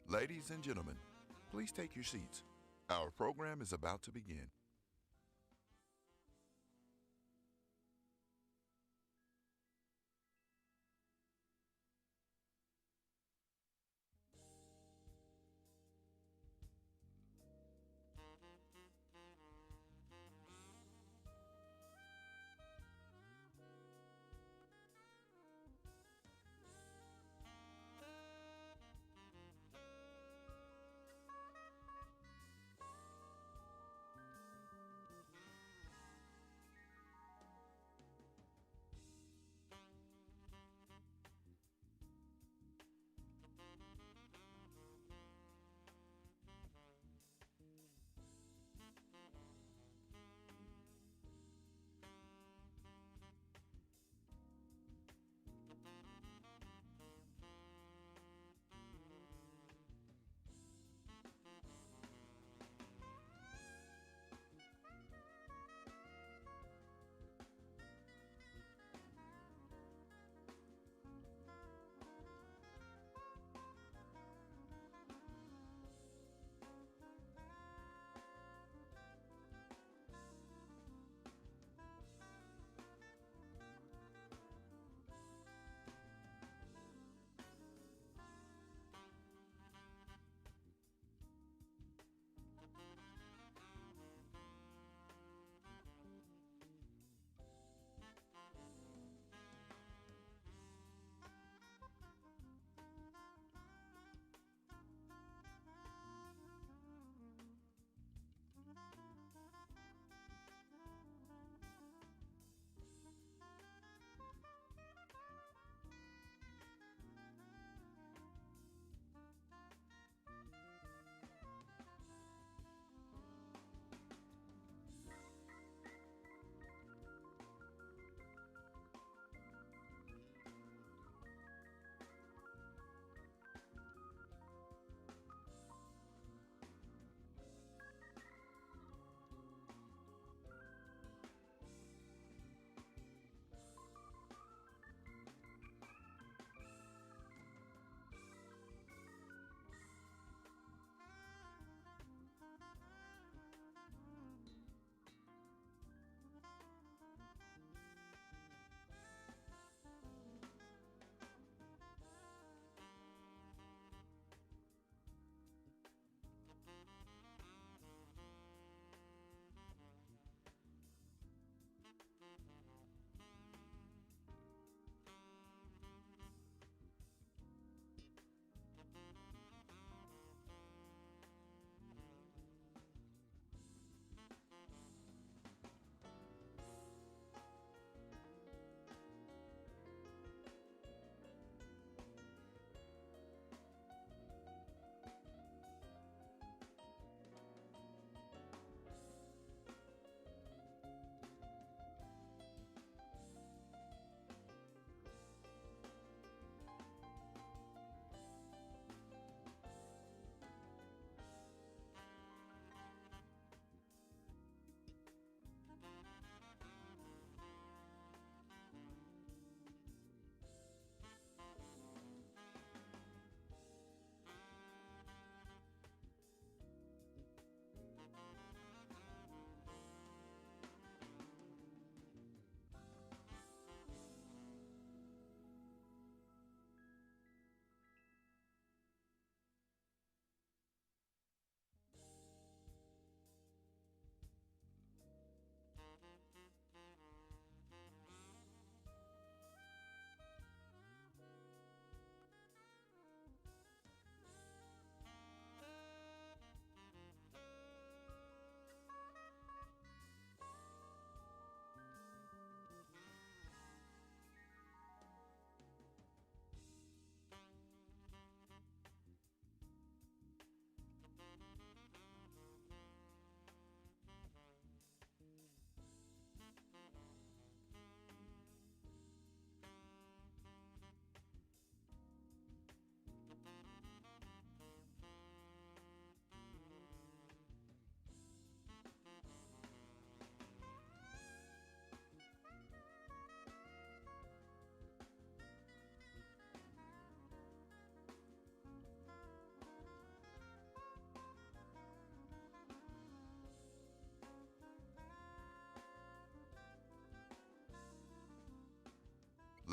Ladies and gentlemen, please take your seats. Our program is about to begin.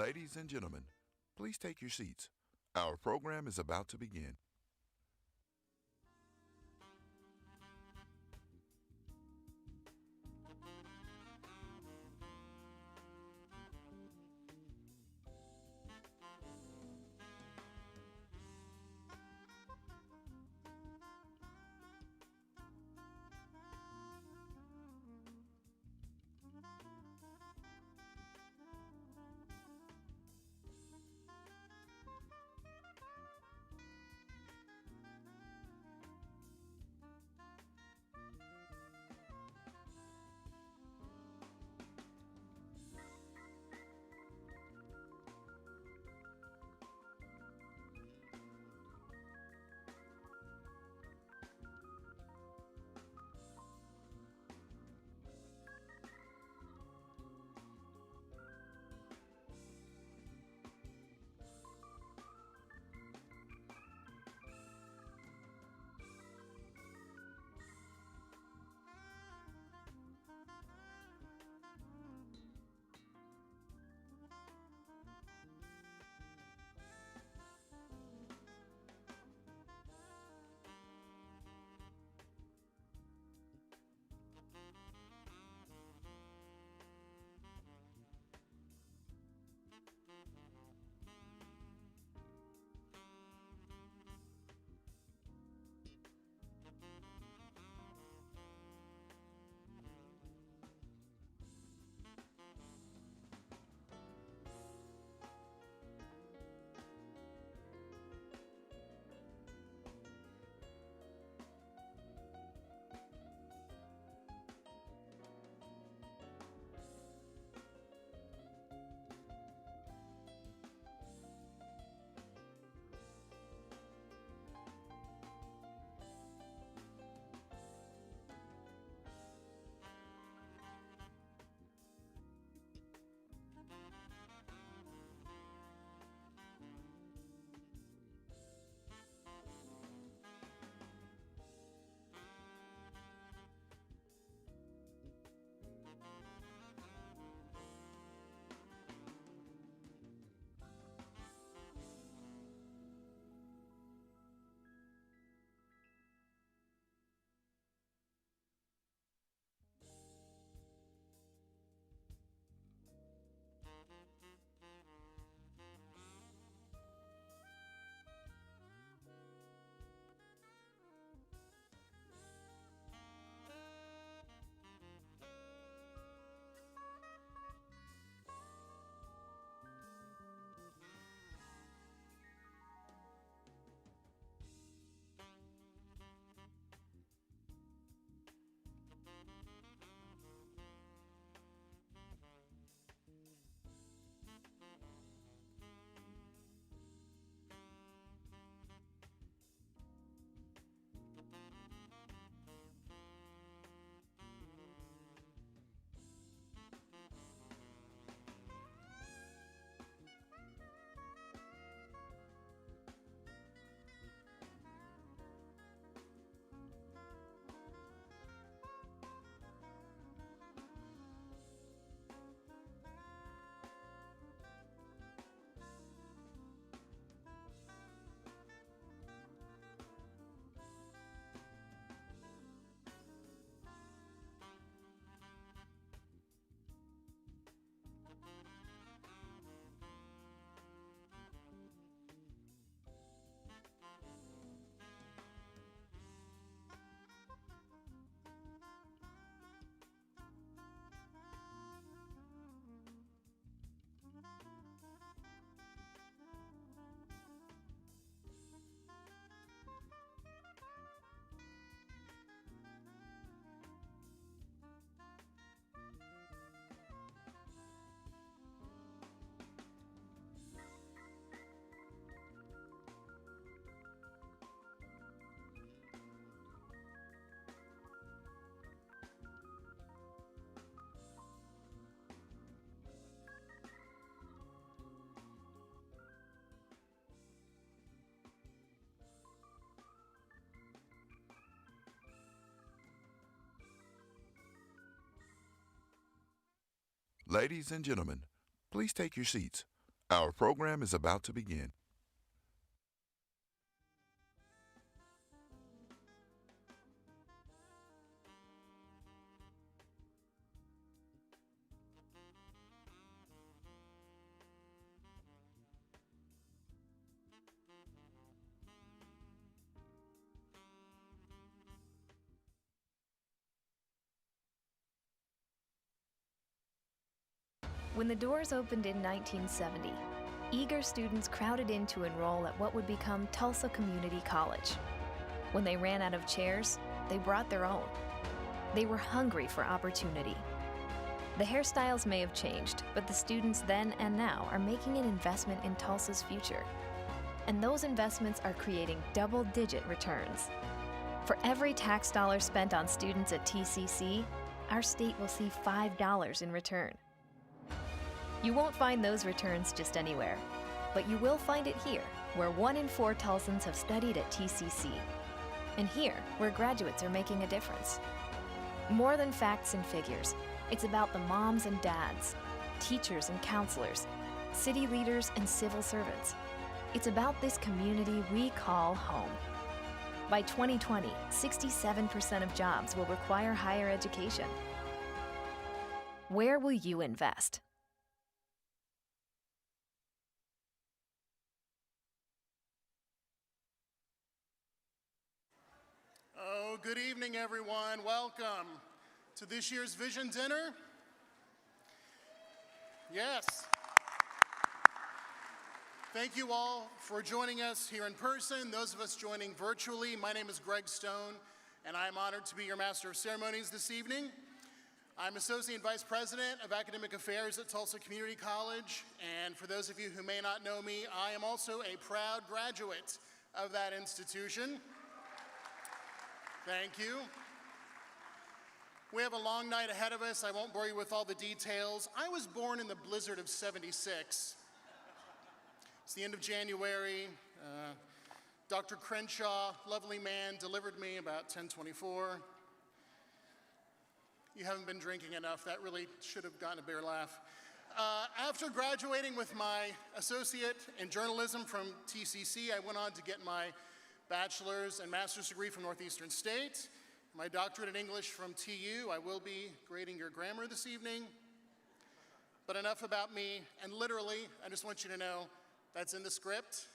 Ladies and gentlemen, please take your seats. Our program is about to begin. Ladies and gentlemen, please take your seats. Our program is about to begin. When the doors opened in 1970, eager students crowded in to enroll at what would become Tulsa Community College. When they ran out of chairs, they brought their own. They were hungry for opportunity. The hairstyles may have changed, but the students then and now are making an investment in Tulsa's future. And those investments are creating double-digit returns. For every tax dollar spent on students at TCC, our state will see $5 in return. You won't find those returns just anywhere, but you will find it here, where 1 in 4 Tulsans have studied at TCC. And here, where graduates are making a difference. More than facts and figures, it's about the moms and dads, teachers and counselors, city leaders and civil servants. It's about this community we call home. By 2020, 67% of jobs will require higher education. Where will you invest? Oh, good evening, everyone. Welcome to this year's Vision Dinner. Yes. Thank you all for joining us here in person, those of us joining virtually. My name is Greg Stone, and I am honored to be your Master of Ceremonies this evening. I'm Associate Vice President of Academic Affairs at Tulsa Community College, and for those of you who may not know me, I am also a proud graduate of that institution. Thank you. We have a long night ahead of us. I won't bore you with all the details. I was born in the blizzard of '76. It's the end of January. Dr. Crenshaw, lovely man, delivered me about 10:24. You haven't been drinking enough. That really should have gotten a bigger laugh. After graduating with my associate in journalism from TCC, I went on to get my bachelor's and master's degree from Northeastern State, my doctorate in English from TU. I will be grading your grammar this evening. But enough about me, and literally, I just want you to know that's in the script.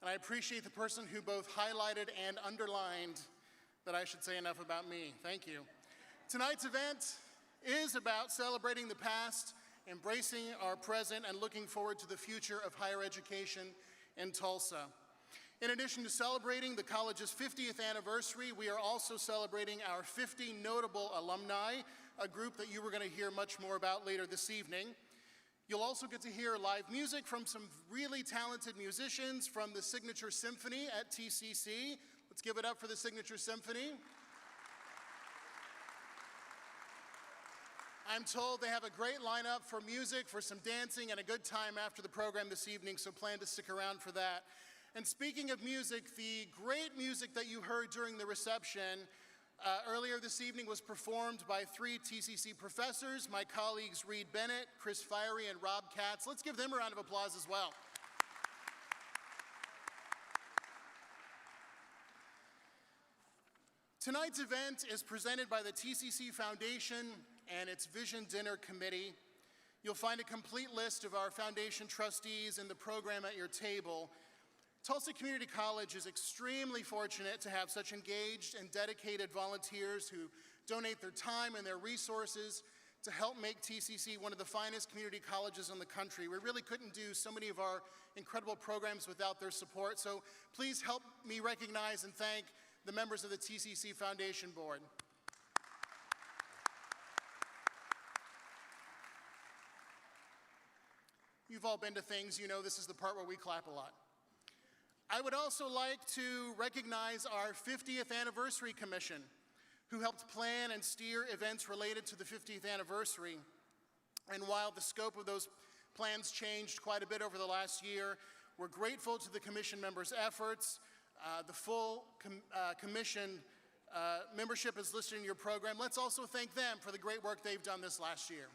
And I appreciate the person who both highlighted and underlined that I should say enough about me. Thank you. Tonight's event is about celebrating the past, embracing our present, and looking forward to the future of higher education in Tulsa. In addition to celebrating the college's 50th anniversary, we are also celebrating our 50 notable alumni, a group that you were going to hear much more about later this evening. You'll also get to hear live music from some really talented musicians from the Signature Symphony at TCC. Let's give it up for the Signature Symphony. I'm told they have a great lineup for music, for some dancing, and a good time after the program this evening, so plan to stick around for that. And speaking of music, the great music that you heard during the reception earlier this evening was performed by 3 TCC professors, my colleagues Reed Bennett, Chris Fiery, and Rob Katz. Let's give them a round of applause as well. Tonight's event is presented by the TCC Foundation and its Vision Dinner Committee. You'll find a complete list of our foundation trustees in the program at your table. Tulsa Community College is extremely fortunate to have such engaged and dedicated volunteers who donate their time and their resources to help make TCC one of the finest community colleges in the country. We really couldn't do so many of our incredible programs without their support, so please help me recognize and thank the members of the TCC Foundation Board. You've all been to things, you know this is the part where we clap a lot. I would also like to recognize our 50th Anniversary Commission, who helped plan and steer events related to the 50th anniversary. And while the scope of those plans changed quite a bit over the last year, we're grateful to the commission members' efforts. The full commission membership is listed in your program. Let's also thank them for the great work they've done this last year.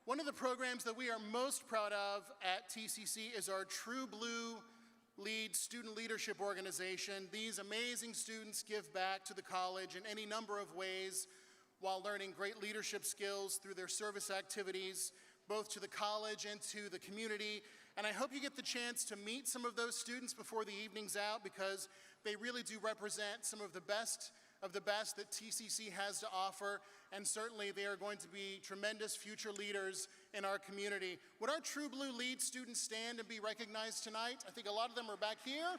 One of the programs that we are most proud of at TCC is our True Blue Lead Student Leadership Organization. These amazing students give back to the college in any number of ways while learning great leadership skills through their service activities, both to the college and to the community. And I hope you get the chance to meet some of those students before the evening's out, because they really do represent some of the best that TCC has to offer, and certainly they are going to be tremendous future leaders in our community. Would our True Blue Lead students stand and be recognized tonight? I think a lot of them are back here.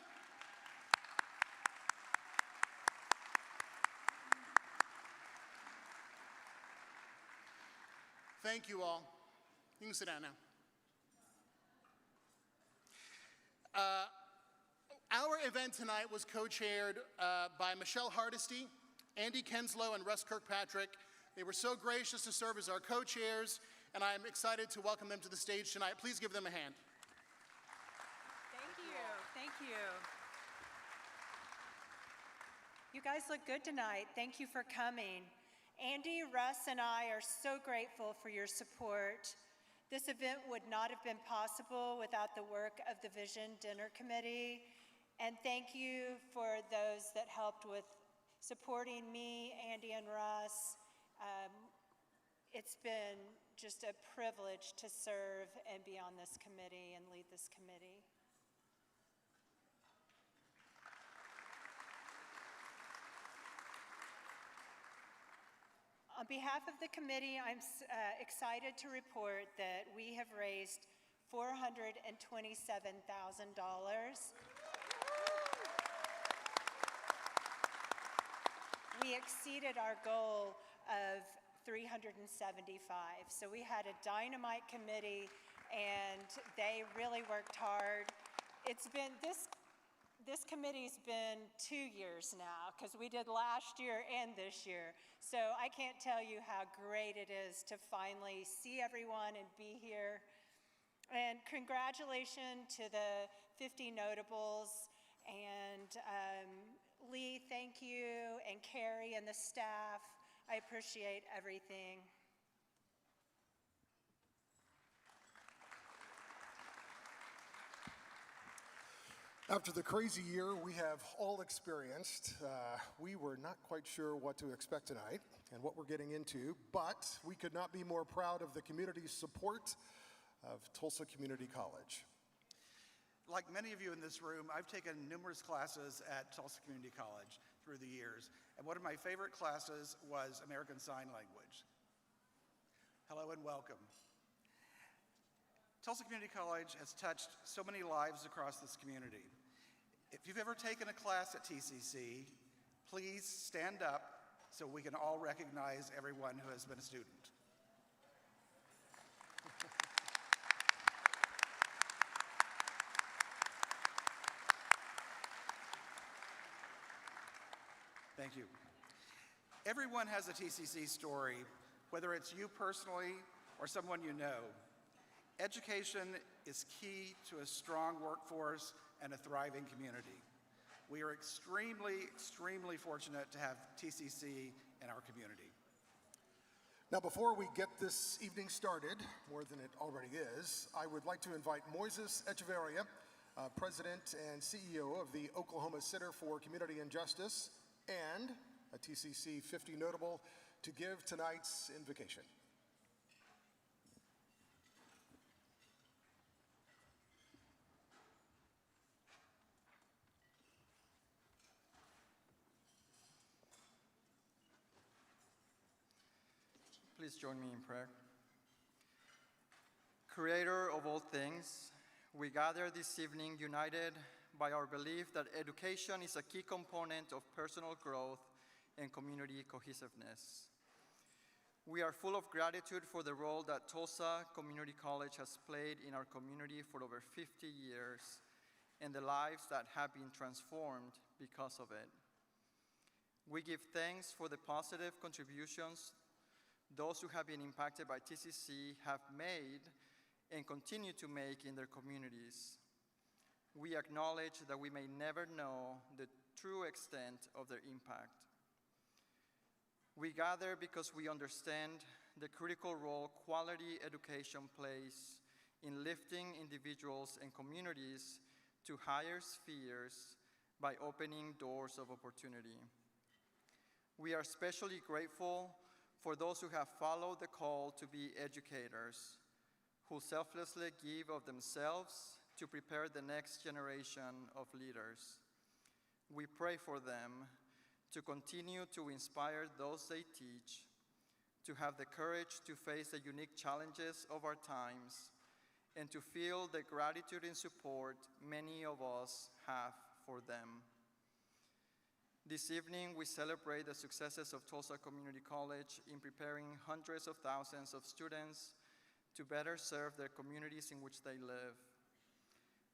Thank you all. You can sit down now. Our event tonight was co-chaired by Michelle Hardesty, Andy Kenslow, and Russ Kirkpatrick. They were so gracious to serve as our co-chairs, and I'm excited to welcome them to the stage tonight. Please give them a hand. Thank you. Thank you. You guys look good tonight. Thank you for coming. Andy, Russ, and I are so grateful for your support. This event would not have been possible without the work of the Vision Dinner Committee. And thank you for those that helped with supporting me, Andy and Russ. It's been just a privilege to serve and be on this committee and lead this committee. On behalf of the committee, I'm excited to report that we have raised $427,000. We exceeded our goal of 375. So we had a dynamite committee, and they really worked hard. It's been, this committee's been 2 years now, because we did last year and this year. So I can't tell you how great it is to finally see everyone and be here. And congratulations to the 50 notables, and Lee, thank you, and Carrie and the staff. I appreciate everything. After the crazy year we have all experienced, we were not quite sure what to expect tonight and what we're getting into, but we could not be more proud of the community's support of Tulsa Community College. Like many of you in this room, I've taken numerous classes at Tulsa Community College through the years, and one of my favorite classes was American Sign Language. Hello and welcome. Tulsa Community College has touched so many lives across this community. If you've ever taken a class at TCC, please stand up so we can all recognize everyone who has been a student. Thank you. Everyone has a TCC story, whether it's you personally or someone you know. Education is key to a strong workforce and a thriving community. We are extremely, extremely fortunate to have TCC in our community. Now, before we get this evening started, more than it already is, I would like to invite Moises Echeverria, President and CEO of the Oklahoma Center for Community and Justice, and a TCC 50 notable, to give tonight's invocation. Please join me in prayer. Creator of all things, we gather this evening united by our belief that education is a key component of personal growth and community cohesiveness. We are full of gratitude for the role that Tulsa Community College has played in our community for over 50 years and the lives that have been transformed because of it. We give thanks for the positive contributions those who have been impacted by TCC have made and continue to make in their communities. We acknowledge that we may never know the true extent of their impact. We gather because we understand the critical role quality education plays in lifting individuals and communities to higher spheres by opening doors of opportunity. We are especially grateful for those who have followed the call to be educators, who selflessly give of themselves to prepare the next generation of leaders. We pray for them to continue to inspire those they teach, to have the courage to face the unique challenges of our times, and to feel the gratitude and support many of us have for them. This evening, we celebrate the successes of Tulsa Community College in preparing hundreds of thousands of students to better serve their communities in which they live.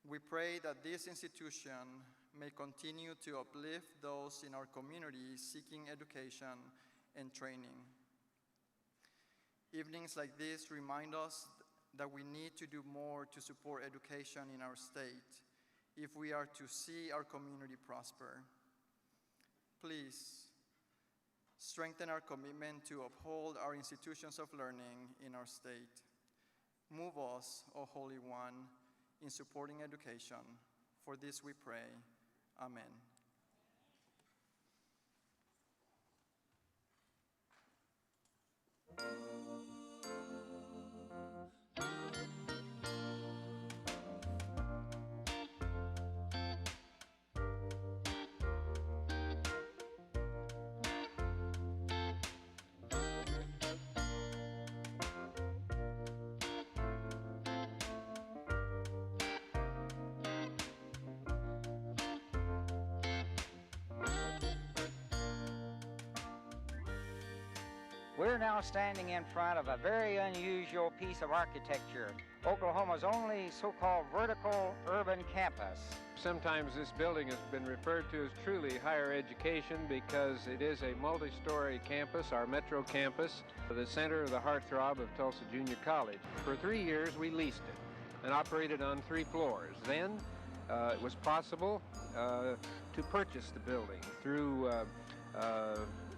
We pray that this institution may continue to uplift those in our community seeking education and training. Evenings like this remind us that we need to do more to support education in our state if we are to see our community prosper. Please strengthen our commitment to uphold our institutions of learning in our state. Move us, O Holy One, in supporting education. For this we pray. Amen. We're now standing in front of a very unusual piece of architecture, Oklahoma's only so-called vertical urban campus. Sometimes this building has been referred to as truly higher education because it is a multi-story campus, our metro campus, the center of the heartthrob of Tulsa Junior College. For 3 years we leased it and operated on 3 floors. Then it was possible to purchase the building through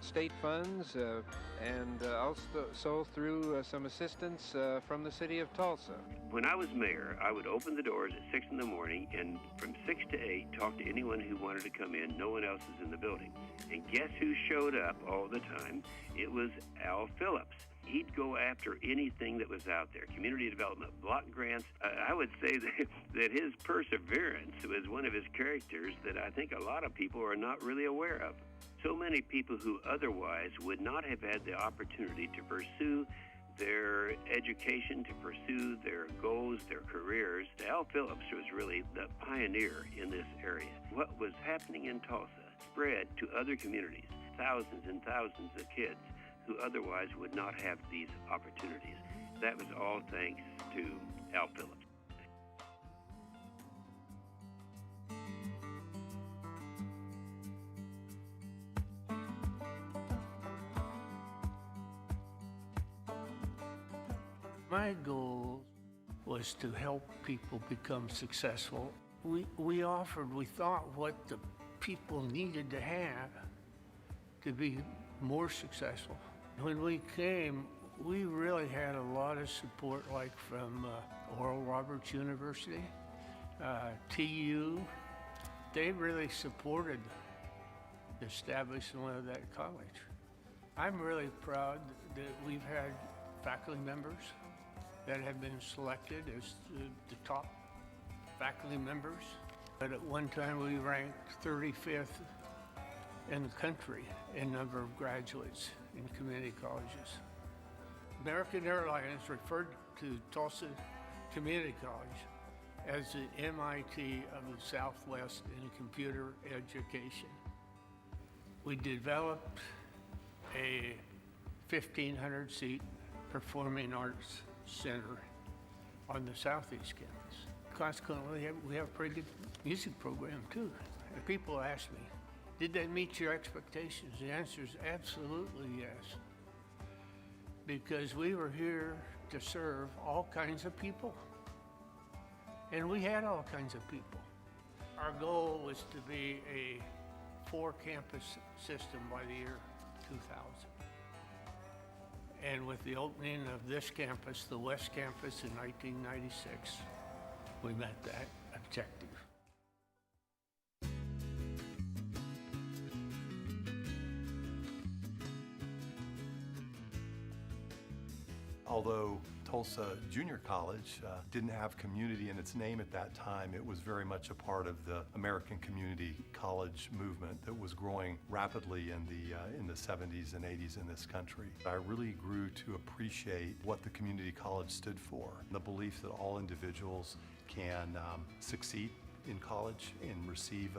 state funds and also through some assistance from the city of Tulsa. When I was mayor, I would open the doors at 6 in the morning and from 6 to 8 talk to anyone who wanted to come in. No one else is in the building. And guess who showed up all the time? It was Al Phillips. He'd go after anything that was out there, community development, block grants. I would say that his perseverance was one of his characters that I think a lot of people are not really aware of. So many people who otherwise would not have had the opportunity to pursue their education, to pursue their goals, their careers. Al Phillips was really the pioneer in this area. What was happening in Tulsa spread to other communities, thousands and thousands of kids who otherwise would not have these opportunities. That was all thanks to Al Phillips. My goal was to help people become successful. We thought what the people needed to have to be more successful. When we came, we really had a lot of support, like from Oral Roberts University, TU. They really supported the establishment of that college. I'm really proud that we've had faculty members that have been selected as the top faculty members. But at one time we ranked 35th in the country in number of graduates in community colleges. American Airlines referred to Tulsa Community College as the MIT of the Southwest in computer education. We developed a 1,500-seat performing arts center on the Southeast campus. Consequently, we have a pretty good music program too. And people ask me, did that meet your expectations? The answer is absolutely yes. Because we were here to serve all kinds of people. And we had all kinds of people. Our goal was to be a 4-campus system by the year 2000. And with the opening of this campus, the West Campus in 1996, we met that objective. Although Tulsa Junior College didn't have community in its name at that time, it was very much a part of the American community college movement that was growing rapidly in the 70s and 80s in this country. I really grew to appreciate what the community college stood for, the belief that all individuals can succeed in college and receive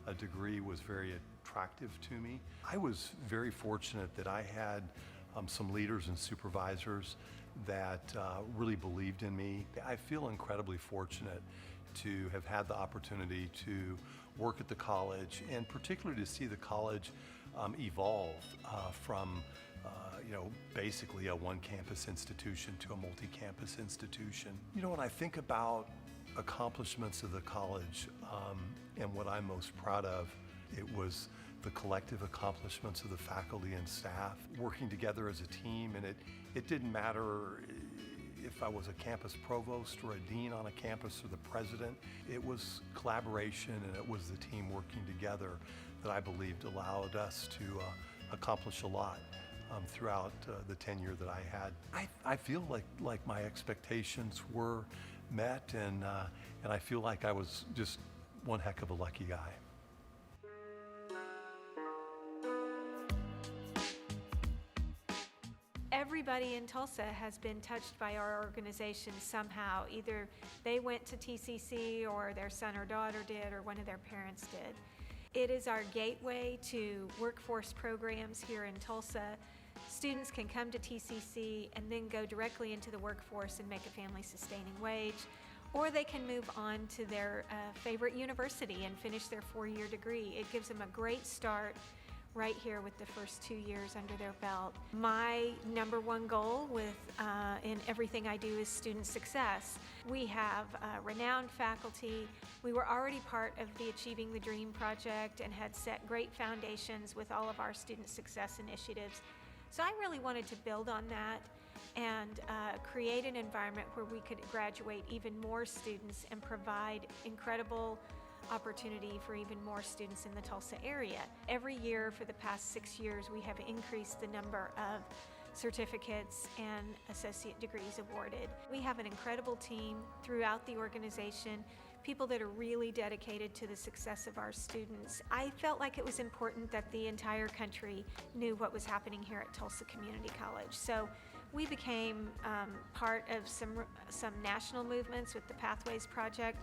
a degree was very attractive to me. I was very fortunate that I had some leaders and supervisors that really believed in me. I feel incredibly fortunate to have had the opportunity to work at the college, and particularly to see the college evolve from basically a one-campus institution to a multi-campus institution. You know, when I think about accomplishments of the college and what I'm most proud of, it was the collective accomplishments of the faculty and staff working together as a team. And it didn't matter if I was a campus provost or a dean on a campus or the president. It was collaboration, and it was the team working together that I believed allowed us to accomplish a lot throughout the tenure that I had. I feel like my expectations were met, and I feel like I was just one heck of a lucky guy. Everybody in Tulsa has been touched by our organization somehow. Either they went to TCC, or their son or daughter did, or one of their parents did. It is our gateway to workforce programs here in Tulsa. Students can come to TCC and then go directly into the workforce and make a family-sustaining wage, or they can move on to their favorite university and finish their 4-year degree. It gives them a great start right here with the first 2 years under their belt. My number one goal in everything I do is student success. We have renowned faculty. We were already part of the Achieving the Dream project and had set great foundations with all of our student success initiatives. So I really wanted to build on that and create an environment where we could graduate even more students and provide incredible opportunity for even more students in the Tulsa area. Every year for the past 6 years, we have increased the number of certificates and associate degrees awarded. We have an incredible team throughout the organization, people that are really dedicated to the success of our students. I felt like it was important that the entire country knew what was happening here at Tulsa Community College. So we became part of some national movements with the Pathways Project,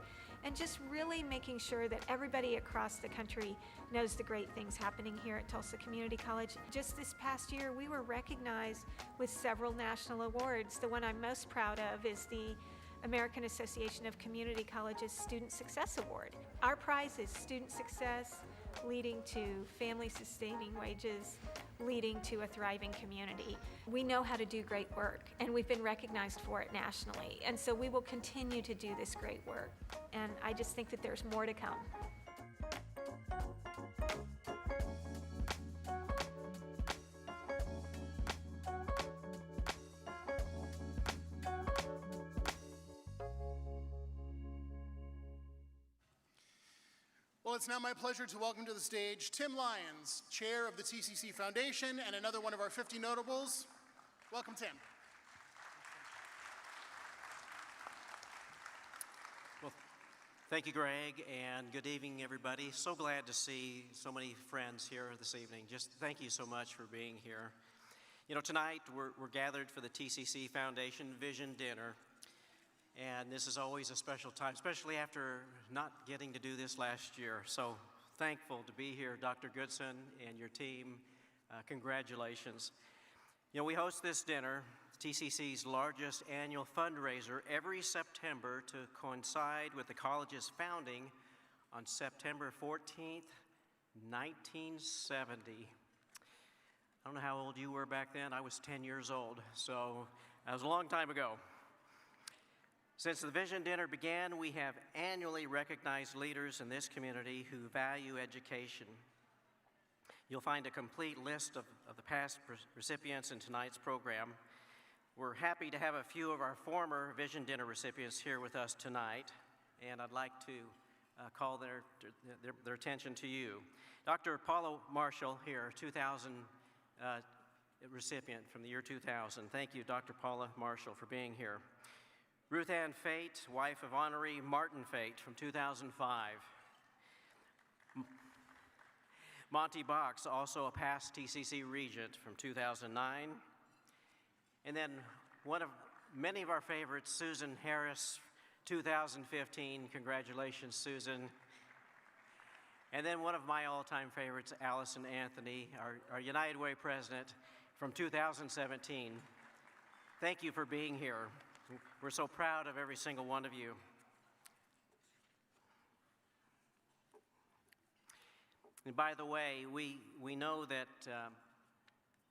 and just really making sure that everybody across the country knows the great things happening here at Tulsa Community College. Just this past year, we were recognized with several national awards. The one I'm most proud of is the American Association of Community Colleges Student Success Award. Our prize is student success, leading to family-sustaining wages, leading to a thriving community. We know how to do great work, and we've been recognized for it nationally. And so we will continue to do this great work. And I just think that there's more to come. Well, it's now my pleasure to welcome to the stage Tim Lyons, Chair of the TCC Foundation and another one of our 50 notables. Welcome, Tim. Well, thank you, Greg, and good evening, everybody. So glad to see so many friends here this evening. Just thank you so much for being here. You know, tonight we're gathered for the TCC Foundation Vision Dinner. And this is always a special time, especially after not getting to do this last year. So thankful to be here, Dr. Goodson and your team. Congratulations. You know, we host this dinner, TCC's largest annual fundraiser, every September to coincide with the college's founding on September 14th, 1970. I don't know how old you were back then. I was 10 years old, so that was a long time ago. Since the Vision Dinner began, we have annually recognized leaders in this community who value education. You'll find a complete list of the past recipients in tonight's program. We're happy to have a few of our former Vision Dinner recipients here with us tonight, and I'd like to call their attention to you. Dr. Paula Marshall here, 2000 recipient from the year 2000. Thank you, Dr. Paula Marshall, for being here. Ruth Ann Fate, wife of Honoree Martin Fate from 2005. Monty Box, also a past TCC Regent from 2009. And then one of many of our favorites, Susan Harris, 2015. Congratulations, Susan. And then one of my all-time favorites, Allison Anthony, our United Way president from 2017. Thank you for being here. We're so proud of every single one of you. And by the way, we know that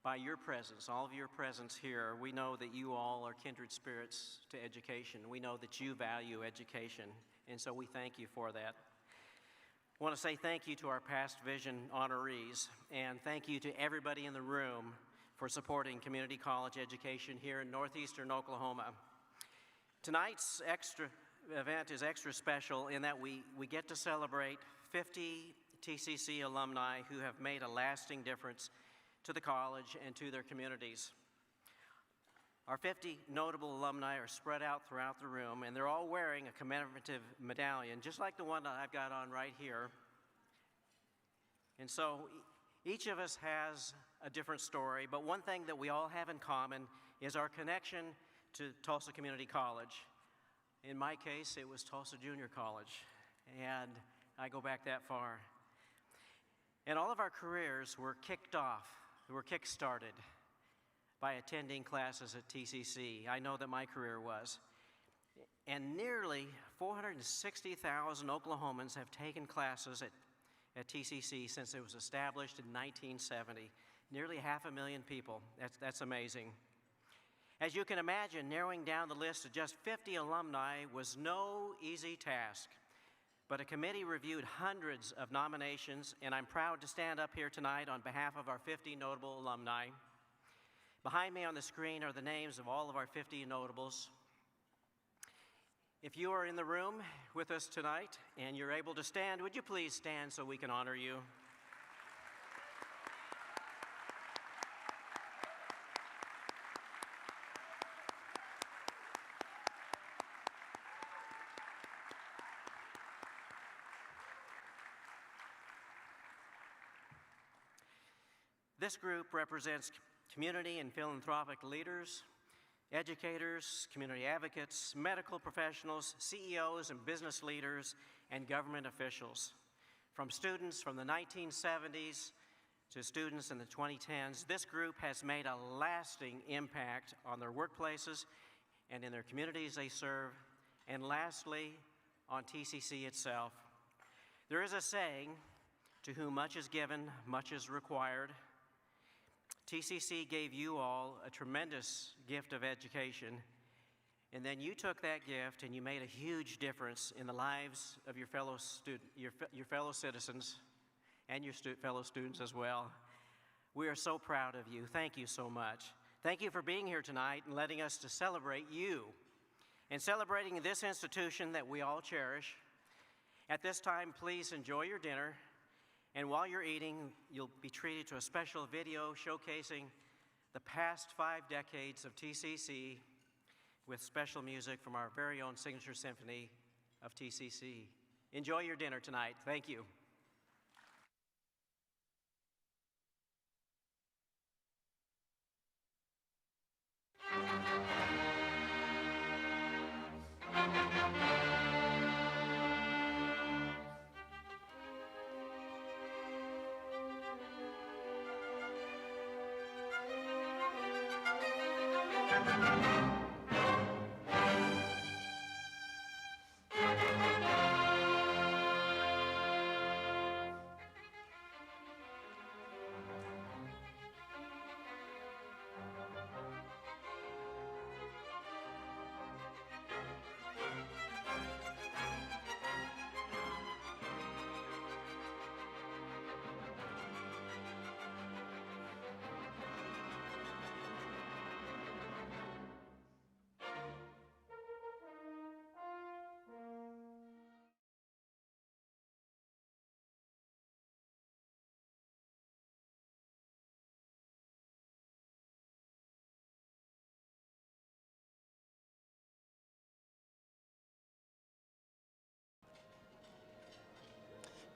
by your presence, all of your presence here, we know that you all are kindred spirits to education. We know that you value education, and so we thank you for that. I want to say thank you to our past Vision honorees, and thank you to everybody in the room for supporting community college education here in northeastern Oklahoma. Tonight's event is extra special in that we get to celebrate 50 TCC alumni who have made a lasting difference to the college and to their communities. Our 50 notable alumni are spread out throughout the room, and they're all wearing a commemorative medallion, just like the one that I've got on right here. And so each of us has a different story, but one thing that we all have in common is our connection to Tulsa Community College. In my case, it was Tulsa Junior College, and I go back that far. And all of our careers were kick-started by attending classes at TCC. I know that my career was. And nearly 460,000 Oklahomans have taken classes at TCC since it was established in 1970. Nearly 500,000 people. That's amazing. As you can imagine, narrowing down the list to just 50 alumni was no easy task. But a committee reviewed hundreds of nominations, and I'm proud to stand up here tonight on behalf of our 50 notable alumni. Behind me on the screen are the names of all of our 50 notables. If you are in the room with us tonight and you're able to stand, would you please stand so we can honor you? This group represents community and philanthropic leaders, educators, community advocates, medical professionals, CEOs and business leaders, and government officials. From students from the 1970s to students in the 2010s, this group has made a lasting impact on their workplaces and in their communities they serve, and lastly, on TCC itself. There is a saying, to whom much is given, much is required. TCC gave you all a tremendous gift of education, and then you took that gift and you made a huge difference in the lives of your fellow citizens and your fellow students as well. We are so proud of you. Thank you so much. Thank you for being here tonight and letting us to celebrate you and celebrating this institution that we all cherish. At this time, please enjoy your dinner. And while you're eating, you'll be treated to a special video showcasing the past 5 decades of TCC with special music from our very own signature symphony of TCC. Enjoy your dinner tonight. Thank you.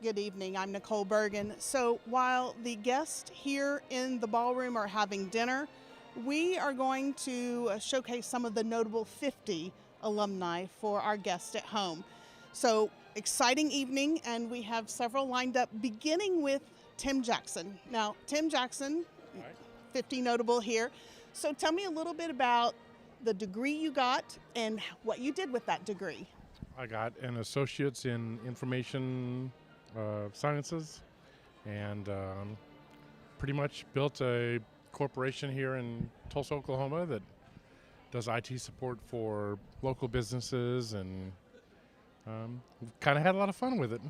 Good evening. I'm Nicole Bergen. So while the guests here in the ballroom are having dinner, we are going to showcase some of the notable 50 alumni for our guests at home. So exciting evening, and we have several lined up, beginning with Tim Jackson. Now, Tim Jackson, 50 notable here. So tell me a little bit about the degree you got and what you did with that degree. I got an associate's in information sciences, and pretty much built a corporation here in Tulsa, Oklahoma that does IT support for local businesses, and kind of had a lot of fun with it.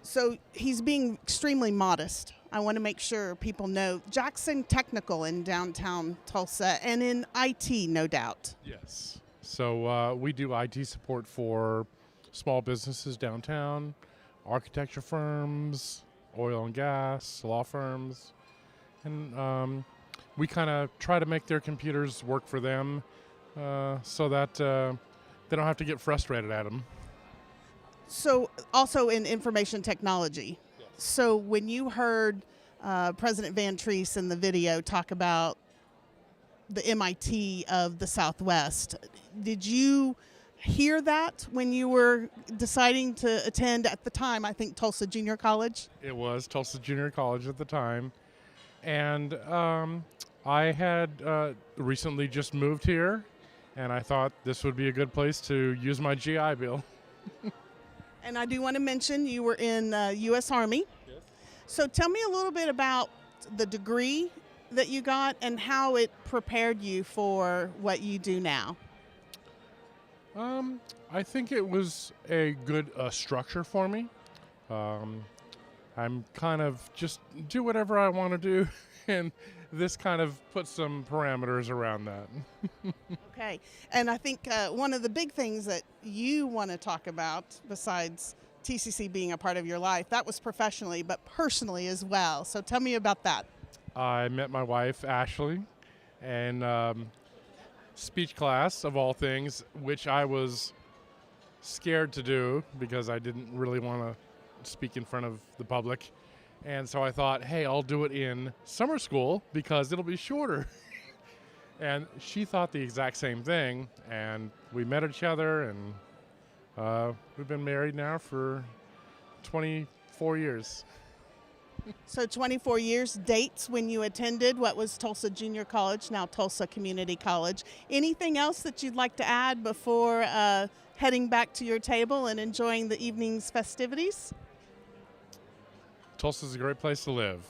So he's being extremely modest. I want to make sure people know Jackson Technical in downtown Tulsa, and in IT, no doubt. Yes. So we do IT support for small businesses downtown, architecture firms, oil and gas, law firms, and we kind of try to make their computers work for them so that they don't have to get frustrated at them. So also in information technology. Yes. So when you heard President Van Treese in the video talk about the MIT of the Southwest, did you hear that when you were deciding to attend, at the time, I think, Tulsa Junior College? It was Tulsa Junior College at the time. And I had recently just moved here, and I thought this would be a good place to use my GI Bill. And I do want to mention you were in U.S. Army. Yes. So tell me a little bit about the degree that you got and how it prepared you for what you do now. I think it was a good structure for me. I'm kind of just do whatever I want to do, and this kind of puts some parameters around that. Okay, and I think one of the big things that you want to talk about, besides TCC being a part of your life, that was professionally, but personally as well. So tell me about that. I met my wife, Ashley, and speech class, of all things, which I was scared to do because I didn't really want to speak in front of the public. And so I thought, hey, I'll do it in summer school because it'll be shorter. And she thought the exact same thing, and we met each other, and we've been married now for 24 years. So 24 years, dates when you attended what was Tulsa Junior College, now Tulsa Community College. Anything else that you'd like to add before heading back to your table and enjoying the evening's festivities? Tulsa's a great place to live.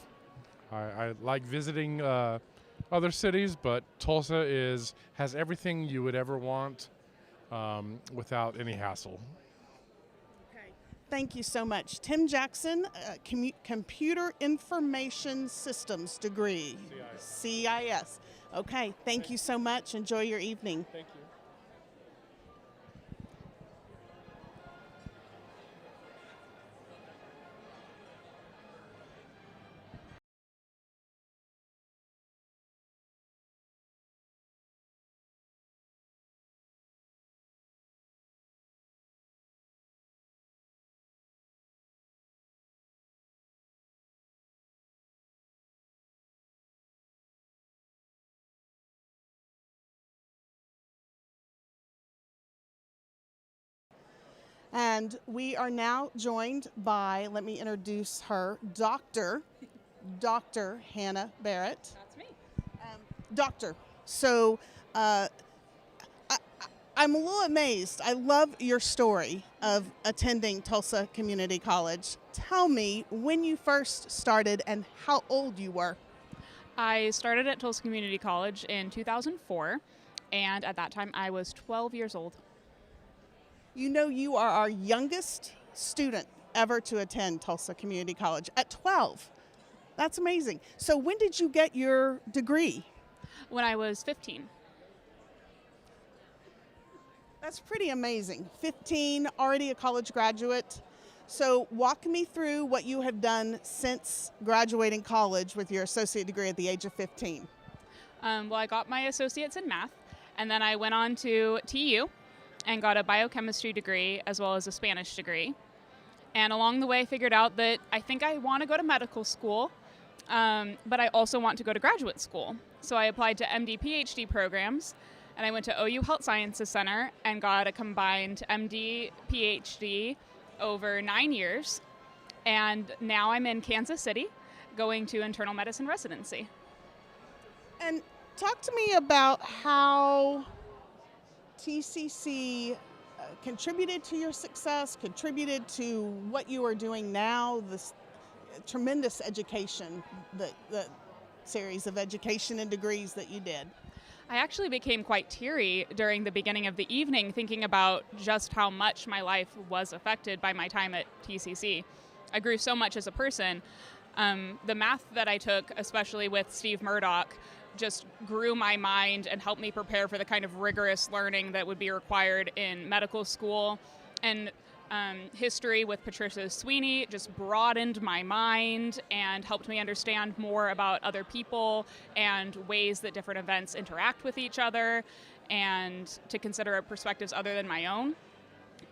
I like visiting other cities, but Tulsa has everything you would ever want without any hassle. Thank you so much. Tim Jackson, Computer Information Systems degree. CIS. Okay, thank you so much. Enjoy your evening. Thank you. And we are now joined by, let me introduce her, Dr. Hannah Barrett. That's me. Doctor, so I'm a little amazed. I love your story of attending Tulsa Community College. Tell me when you first started and how old you were. I started at Tulsa Community College in 2004, and at that time I was 12 years old. You know, you are our youngest student ever to attend Tulsa Community College at 12. That's amazing. So when did you get your degree? When I was 15. That's pretty amazing. 15, already a college graduate. So walk me through what you have done since graduating college with your associate degree at the age of 15. Well, I got my associates in math, and then I went on to TU and got a biochemistry degree as well as a Spanish degree. And along the way, I figured out that I think I want to go to medical school, but I also want to go to graduate school. So I applied to MD, PhD programs, and I went to OU Health Sciences Center and got a combined MD, PhD over 9 years. And now I'm in Kansas City going to internal medicine residency. And talk to me about how TCC contributed to your success, contributed to what you are doing now, this tremendous education, the series of education and degrees that you did. I actually became quite teary during the beginning of the evening thinking about just how much my life was affected by my time at TCC. I grew so much as a person. The math that I took, especially with Steve Murdoch, just grew my mind and helped me prepare for the kind of rigorous learning that would be required in medical school. And history with Patricia Sweeney just broadened my mind and helped me understand more about other people and ways that different events interact with each other, and to consider perspectives other than my own.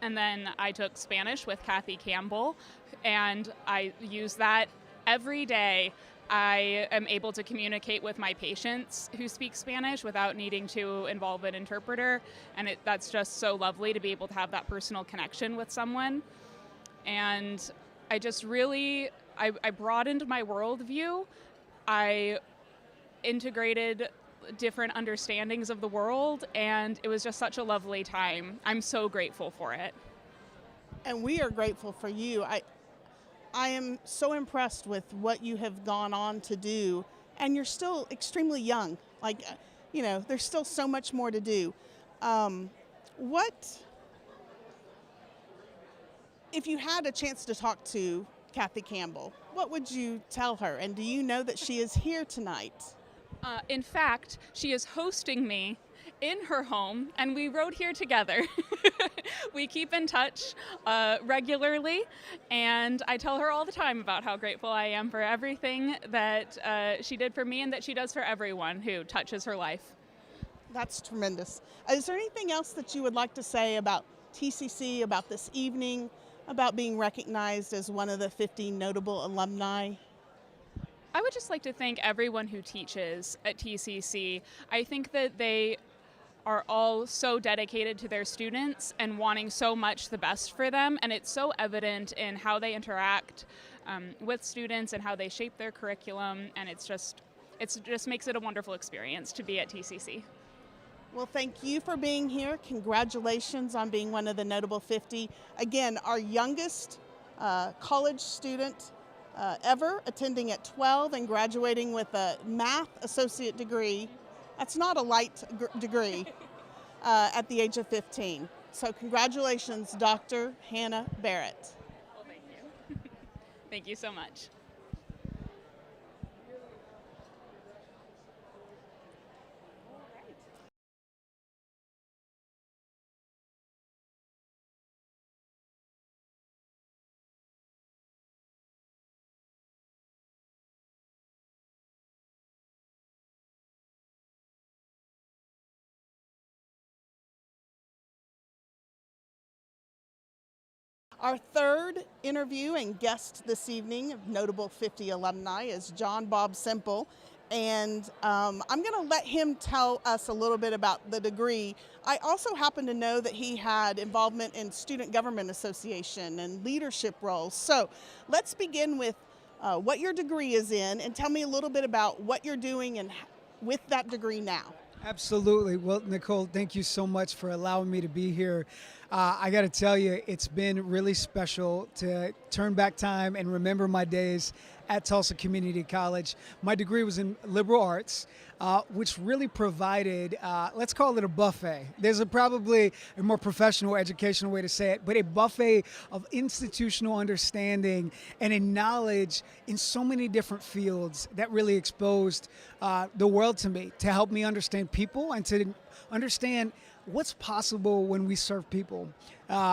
And then I took Spanish with Kathy Campbell, and I use that every day. I am able to communicate with my patients who speak Spanish without needing to involve an interpreter, and that's just so lovely to be able to have that personal connection with someone. And I just really, I broadened my worldview. I integrated different understandings of the world, and it was just such a lovely time. I'm so grateful for it. And we are grateful for you. I am so impressed with what you have gone on to do, and you're still extremely young. Like, you know, there's still so much more to do. If you had a chance to talk to Kathy Campbell, what would you tell her? And do you know that she is here tonight? In fact, she is hosting me in her home, and we rode here together. We keep in touch regularly, and I tell her all the time about how grateful I am for everything that she did for me and that she does for everyone who touches her life. That's tremendous. Is there anything else that you would like to say about TCC, about this evening, about being recognized as one of the 50 notable alumni? I would just like to thank everyone who teaches at TCC. I think that they are all so dedicated to their students and wanting so much the best for them, and it's so evident in how they interact with students and how they shape their curriculum, and it just makes it a wonderful experience to be at TCC. Well, thank you for being here. Congratulations on being one of the notable 50. Again, our youngest college student ever, attending at 12 and graduating with a math associate degree. That's not a light degree at the age of 15. So congratulations, Dr. Hannah Barrett. Well, thank you. Thank you so much. Our third interview and guest this evening of Notable 50 Alumni is John Bob Semple. And I'm going to let him tell us a little bit about the degree. I also happen to know that he had involvement in Student Government Association and leadership roles. So let's begin with what your degree is in, and tell me a little bit about what you're doing and with that degree now. Absolutely. Well, Nicole, thank you so much for allowing me to be here. I got to tell you, it's been really special to turn back time and remember my days at Tulsa Community College. My degree was in liberal arts, which really provided, let's call it a buffet. There's probably a more professional educational way to say it, but a buffet of institutional understanding and a knowledge in so many different fields that really exposed the world to me, to help me understand people and to understand what's possible when we serve people.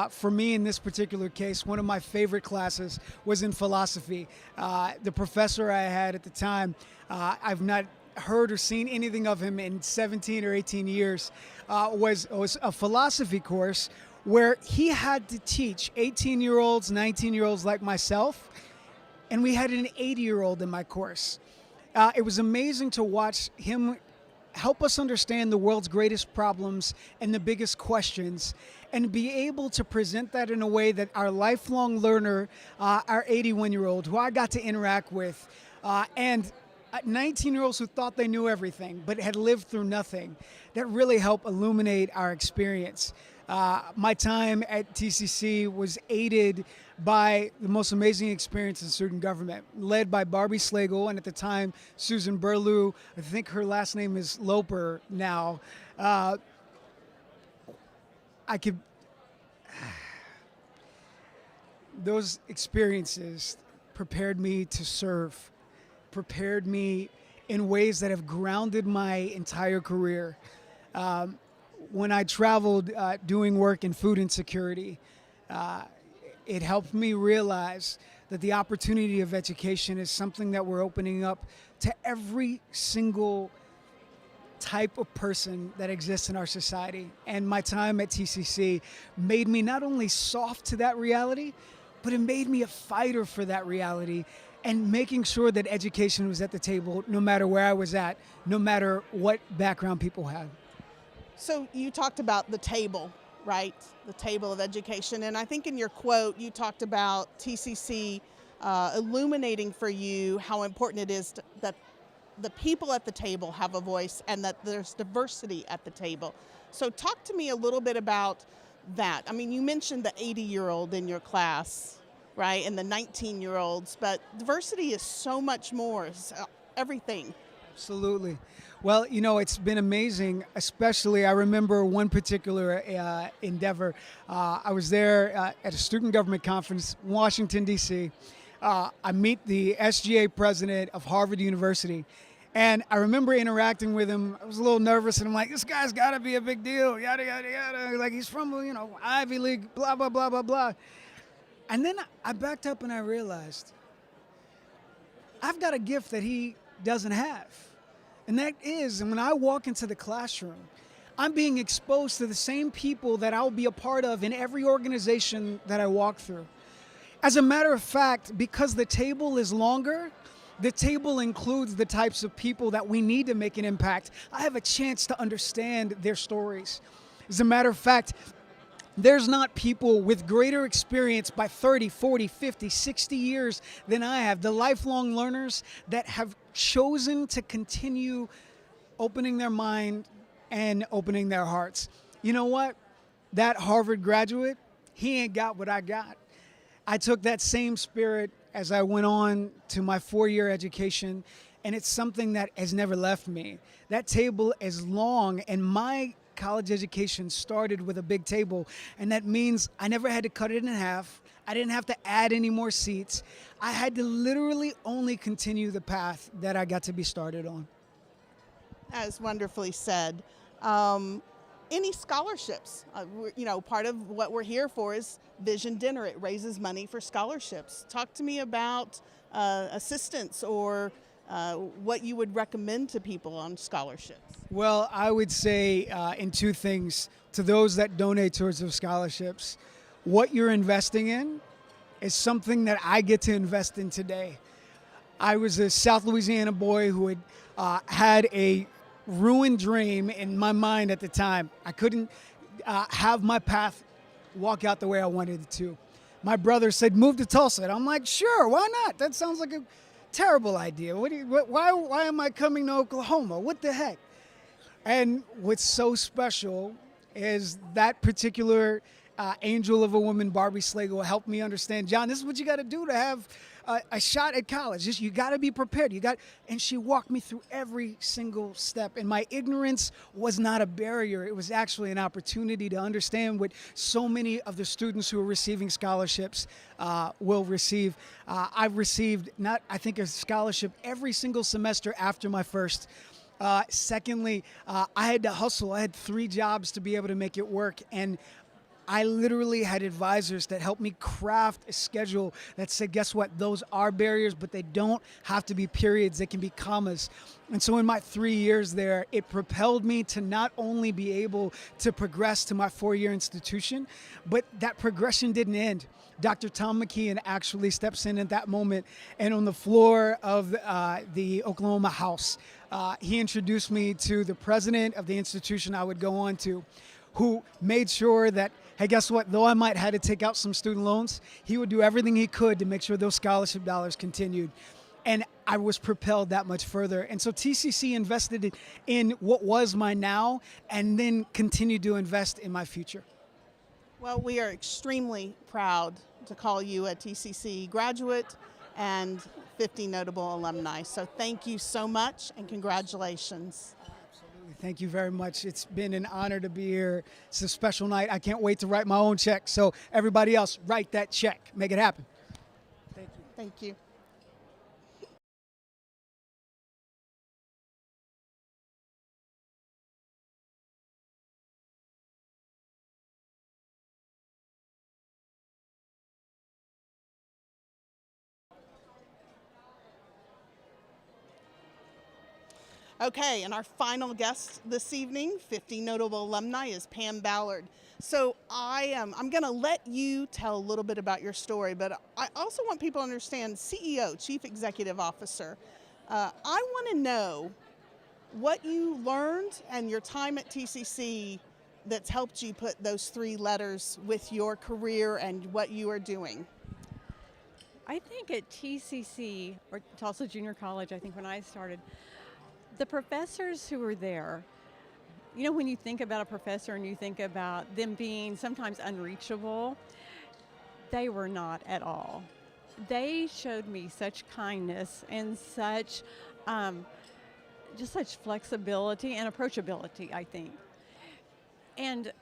For me, in this particular case, one of my favorite classes was in philosophy. The professor I had at the time, I've not heard or seen anything of him in 17 or 18 years, was a philosophy course where he had to teach 18-year-olds, 19-year-olds like myself, and we had an 80-year-old in my course. It was amazing to watch him help us understand the world's greatest problems and the biggest questions, and be able to present that in a way that our lifelong learner, our 81-year-old, who I got to interact with, and 19-year-olds who thought they knew everything but had lived through nothing, that really helped illuminate our experience. My time at TCC was aided by the most amazing experience in student government, led by Barbie Slagle, and at the time, Susan Burlew. I think her last name is Loper now. Those experiences prepared me to serve, prepared me in ways that have grounded my entire career. When I traveled doing work in food insecurity, it helped me realize that the opportunity of education is something that we're opening up to every single type of person that exists in our society. And my time at TCC made me not only soft to that reality, but it made me a fighter for that reality, and making sure that education was at the table no matter where I was at, no matter what background people had. So you talked about the table, right? The table of education. And I think in your quote, you talked about TCC illuminating for you how important it is that the people at the table have a voice and that there's diversity at the table. So talk to me a little bit about that. I mean, you mentioned the 80-year-old in your class, right? And the 19-year-olds, but diversity is so much more, it's everything. Absolutely. Well, you know, it's been amazing, especially I remember one particular endeavor. I was there at a student government conference in Washington, D.C. I meet the SGA president of Harvard University, and I remember interacting with him. I was a little nervous, and I'm like, this guy's got to be a big deal, yada, yada, yada. Like, he's from, you know, Ivy League, blah, blah, blah, blah, blah. And then I backed up and I realized I've got a gift that he doesn't have. And that is, and when I walk into the classroom, I'm being exposed to the same people that I'll be a part of in every organization that I walk through. As a matter of fact, because the table is longer, the table includes the types of people that we need to make an impact. I have a chance to understand their stories. As a matter of fact, there's not people with greater experience by 30, 40, 50, 60 years than I have. The lifelong learners that have chosen to continue opening their mind and opening their hearts. You know what? That Harvard graduate, he ain't got what I got. I took that same spirit as I went on to my 4-year education, and it's something that has never left me. That table is long, and my college education started with a big table, and that means I never had to cut it in half. I didn't have to add any more seats. I had to literally only continue the path that I got to be started on. That is wonderfully said. Any scholarships? You know, part of what we're here for is Vision Dinner. It raises money for scholarships. Talk to me about assistance or what you would recommend to people on scholarships. Well, I would say in two things to those that donate towards those scholarships. What you're investing in is something that I get to invest in today. I was a South Louisiana boy who had a ruined dream in my mind at the time. I couldn't have my path walk out the way I wanted it to. My brother said, move to Tulsa. And I'm like, sure, why not? That sounds like a terrible idea. Why am I coming to Oklahoma? What the heck? And what's so special is that particular angel of a woman, Barbie Slagle, helped me understand, John, this is what you got to do to have a shot at college. Just, you got to be prepared. And she walked me through every single step. And my ignorance was not a barrier. It was actually an opportunity to understand what so many of the students who are receiving scholarships will receive. I've received a scholarship every single semester after my first. Secondly, I had to hustle. I had 3 jobs to be able to make it work. And I literally had advisors that helped me craft a schedule that said, guess what, those are barriers, but they don't have to be periods, they can be commas. And so in my 3 years there, it propelled me to not only be able to progress to my 4-year institution, but that progression didn't end. Dr. Tom McKeon actually steps in at that moment, and on the floor of the Oklahoma House, he introduced me to the president of the institution I would go on to, who made sure that, hey, guess what, though I might have to take out some student loans, he would do everything he could to make sure those scholarship dollars continued. And I was propelled that much further. And so TCC invested in what was my now and then continued to invest in my future. Well, we are extremely proud to call you a TCC graduate and 50 notable alumni. So thank you so much and congratulations. Absolutely. Thank you very much. It's been an honor to be here. It's a special night. I can't wait to write my own check. So everybody else, write that check. Make it happen. Thank you. Thank you. Okay, and our final guest this evening, 50 notable alumni, is Pam Ballard. So I'm going to let you tell a little bit about your story, but I also want people to understand CEO, Chief Executive Officer. I want to know what you learned and your time at TCC that's helped you put those 3 letters with your career and what you are doing. I think at TCC, or Tulsa Junior College, I think when I started, the professors who were there, you know, when you think about a professor and you think about them being sometimes unreachable, they were not at all. They showed me such kindness and such, just such flexibility and approachability, I think. And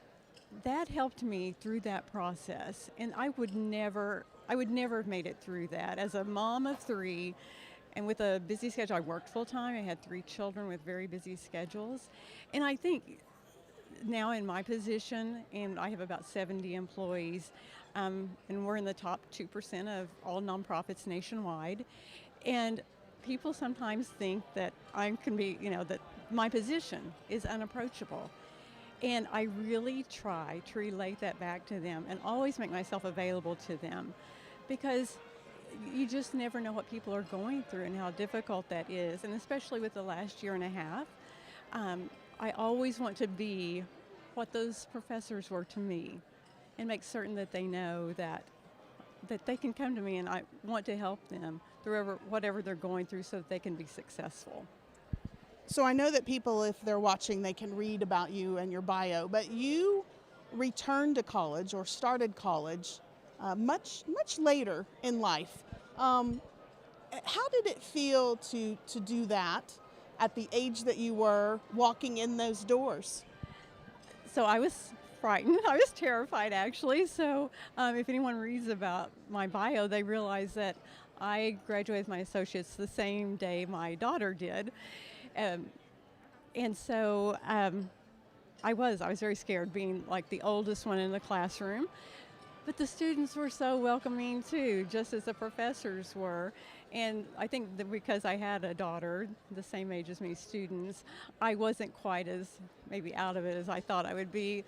that helped me through that process. And I would never have made it through that. As a mom of 3, and with a busy schedule, I worked full time. I had 3 children with very busy schedules. And I think now in my position, and I have about 70 employees, and we're in the top 2% of all nonprofits nationwide. And people sometimes think that I can be, you know, that my position is unapproachable. And I really try to relate that back to them and always make myself available to them, because you just never know what people are going through and how difficult that is. And especially with the last year and a half, I always want to be what those professors were to me and make certain that they know that they can come to me and I want to help them through whatever they're going through so that they can be successful. So I know that people, if they're watching, they can read about you and your bio, but you returned to college or started college much later in life. How did it feel to do that at the age that you were walking in those doors? So I was frightened. I was terrified, actually. So if anyone reads about my bio, they realize that I graduated with my associates the same day my daughter did. And so I was very scared, being like the oldest one in the classroom. But the students were so welcoming too, just as the professors were. And I think that because I had a daughter the same age as me, students, I wasn't quite as maybe out of it as I thought I would be.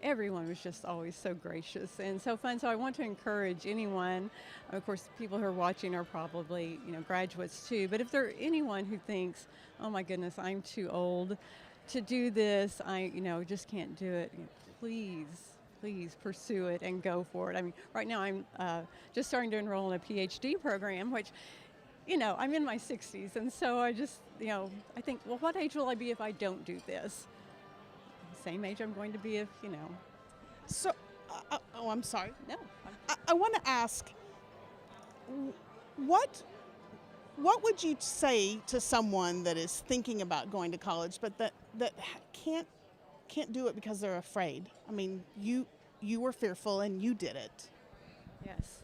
Everyone was just always so gracious and so fun. So I want to encourage anyone, of course, people who are watching are probably, you know, graduates too, but if there anyone who thinks, oh my goodness, I'm too old to do this, I, you know, just can't do it, you know, please pursue it and go for it. I mean, right now I'm just starting to enroll in a PhD program, which, you know, I'm in my 60s, and so I just, you know, I think, well, what age will I be if I don't do this? Same age I'm going to be if, you know. So, oh, I'm sorry. No. I want to ask, what would you say to someone that is thinking about going to college, but that can't do it because they're afraid? I mean, you were fearful and you did it. Yes.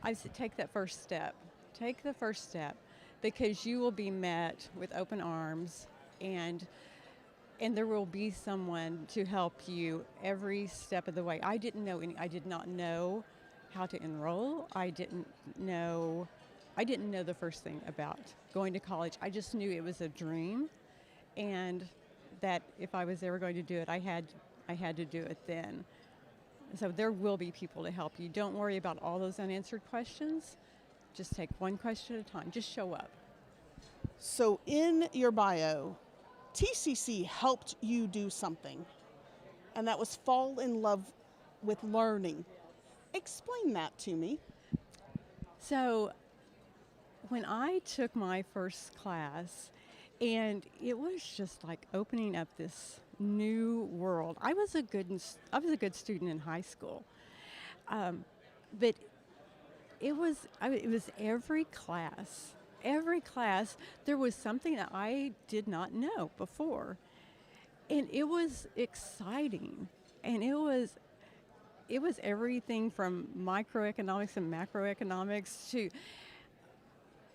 I said take that first step. Take the first step, because you will be met with open arms, and and there will be someone to help you every step of the way. I did not know how to enroll. I didn't know the first thing about going to college. I just knew it was a dream, and that if I was ever going to do it, I had to do it then. So there will be people to help you. Don't worry about all those unanswered questions. Just take one question at a time. Just show up. So in your bio, TCC helped you do something, and that was fall in love with learning. Explain that to me. So when I took my first class, and it was just like opening up this new world. I was a good student in high school, but it was every class. Every class, there was something that I did not know before. And it was exciting. And it was everything from microeconomics and macroeconomics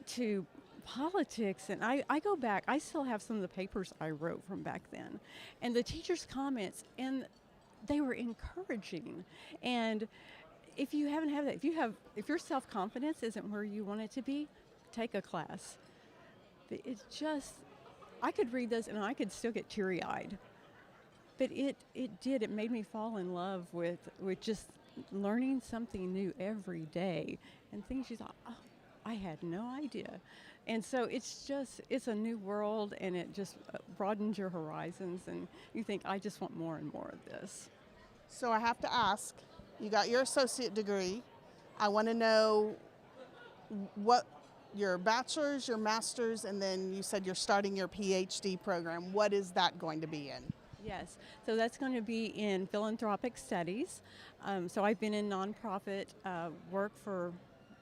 to politics. And I go back, I still have some of the papers I wrote from back then. And the teachers' comments, and they were encouraging. And if you haven't had that, if your self-confidence isn't where you want it to be, take a class. It's just, I could read those and I could still get teary-eyed. But it made me fall in love with just learning something new every day and things you thought, oh, I had no idea. And so it's a new world, and it just broadens your horizons, and you think, I just want more and more of this. So I have to ask, you got your associate degree. I want to know what your bachelor's, your master's, and then you said you're starting your PhD program. What is that going to be in? Yes, so that's going to be in philanthropic studies. So I've been in nonprofit work for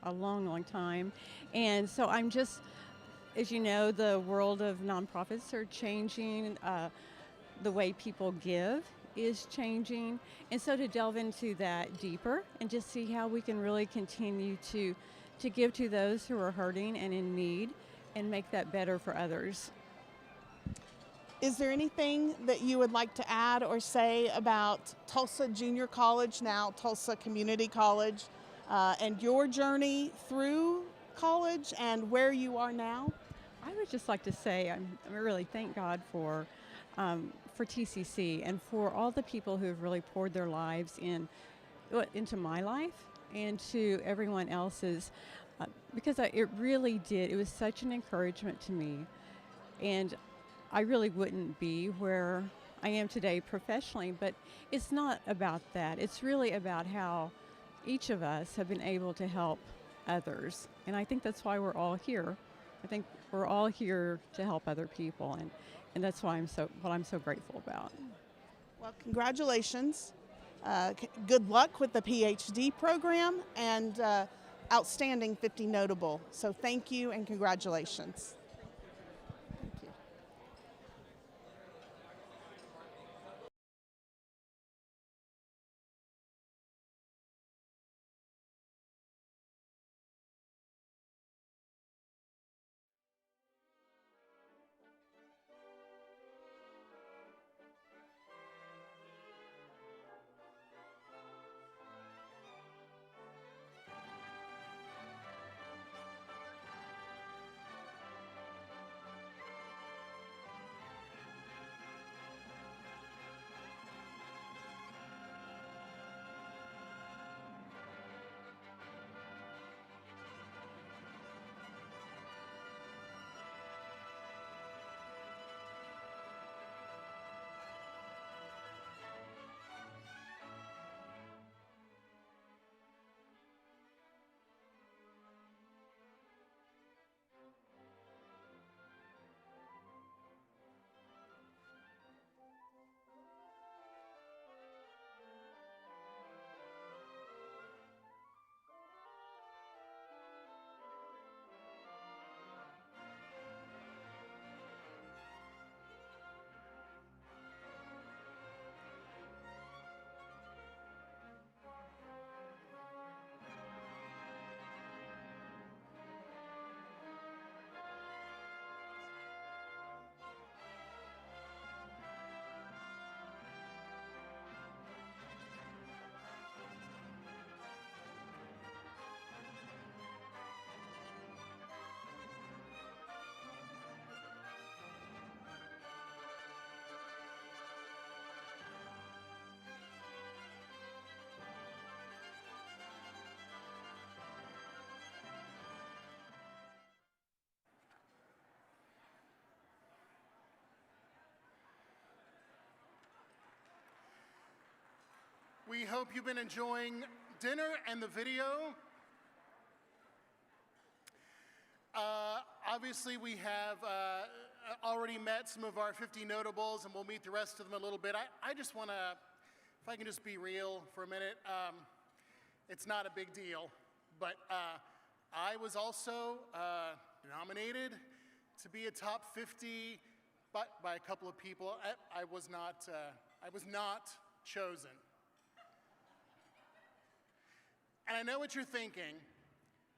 a long, long time. And so I'm just, as you know, the world of nonprofits are changing. The way people give is changing. And so to delve into that deeper and just see how we can really continue to give to those who are hurting and in need and make that better for others. Is there anything that you would like to add or say about Tulsa Junior College, now Tulsa Community College, and your journey through college and where you are now? I would just like to say I really thank God for TCC and for all the people who have really poured their lives into my life and to everyone else's, because it really did. It was such an encouragement to me, and I really wouldn't be where I am today professionally, but it's not about that. It's really about how each of us have been able to help others, and I think that's why we're all here. I think we're all here to help other people, and that's why what I'm so grateful about. Well, congratulations. Good luck with the PhD program, and outstanding 50 Notable. So thank you and congratulations. We hope you've been enjoying dinner and the video. Obviously, we have already met some of our 50 notables, and we'll meet the rest of them a little bit. I just want to, if I can just be real for a minute, it's not a big deal, but I was also nominated to be a top 50, but by a couple of people. I was not chosen. And I know what you're thinking,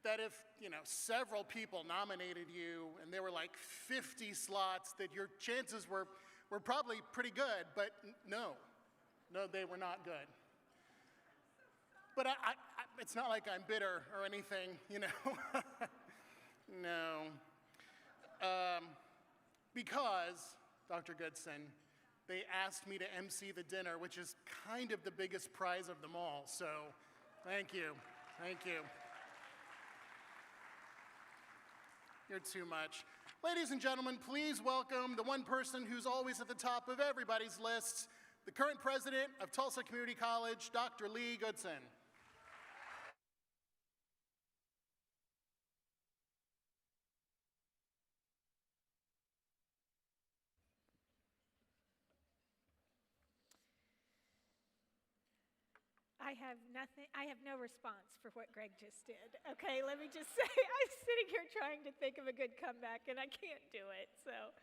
that if, several people nominated you and there were like 50 slots, that your chances were probably pretty good, but no, they were not good. But it's not like I'm bitter or anything, No. Because, Dr. Goodson, they asked me to MC the dinner, which is kind of the biggest prize of them all, so thank you. Thank you. You're too much. Ladies and gentlemen, please welcome the one person who's always at the top of everybody's lists, the current president of Tulsa Community College, Dr. Lee Goodson. I have no response for what Greg just did. Okay, let me just say, I'm sitting here trying to think of a good comeback, and I can't do it. So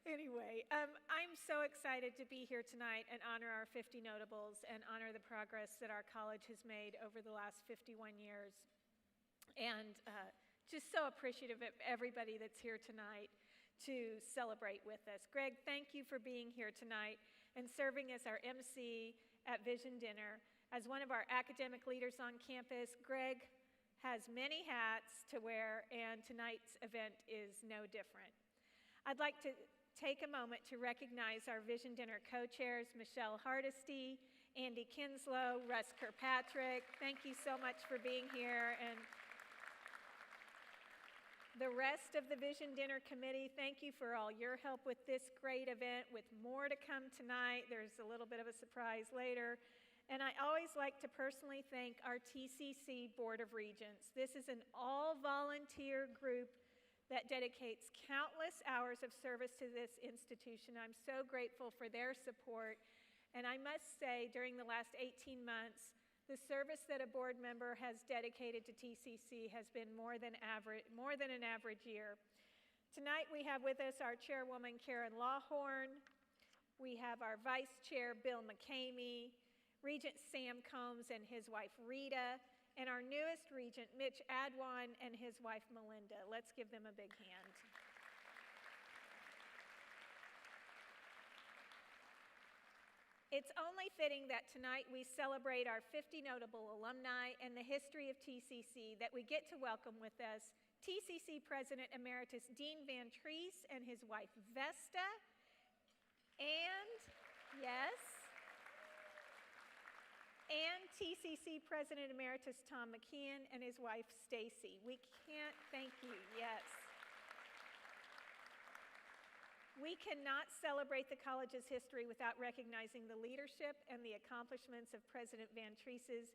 anyway, I'm so excited to be here tonight and honor our 50 notables and honor the progress that our college has made over the last 51 years. And just so appreciative of everybody that's here tonight to celebrate with us. Greg, thank you for being here tonight and serving as our MC at Vision Dinner. As one of our academic leaders on campus, Greg has many hats to wear, and tonight's event is no different. I'd like to take a moment to recognize our Vision Dinner co-chairs, Michelle Hardesty, Andy Kinslow, Russ Kirkpatrick. Thank you so much for being here. And the rest of the Vision Dinner Committee, thank you for all your help with this great event, with more to come tonight. There's a little bit of a surprise later. And I always like to personally thank our TCC Board of Regents. This is an all-volunteer group that dedicates countless hours of service to this institution. I'm so grateful for their support. And I must say, during the last 18 months, the service that a board member has dedicated to TCC has been more than an average year. Tonight we have with us our chairwoman, Karen Lawhorn. We have our vice chair, Bill McCamey, Regent Sam Combs and his wife Rita, and our newest regent, Mitch Adwan, and his wife Melinda. Let's give them a big hand. It's only fitting that tonight we celebrate our 50 notable alumni and the history of TCC that we get to welcome with us TCC President Emeritus Dean Van Treese and his wife Vesta, and TCC President Emeritus Tom McKeon and his wife Stacy. We can't thank you, yes. We cannot celebrate the college's history without recognizing the leadership and the accomplishments of Presidents Van Treese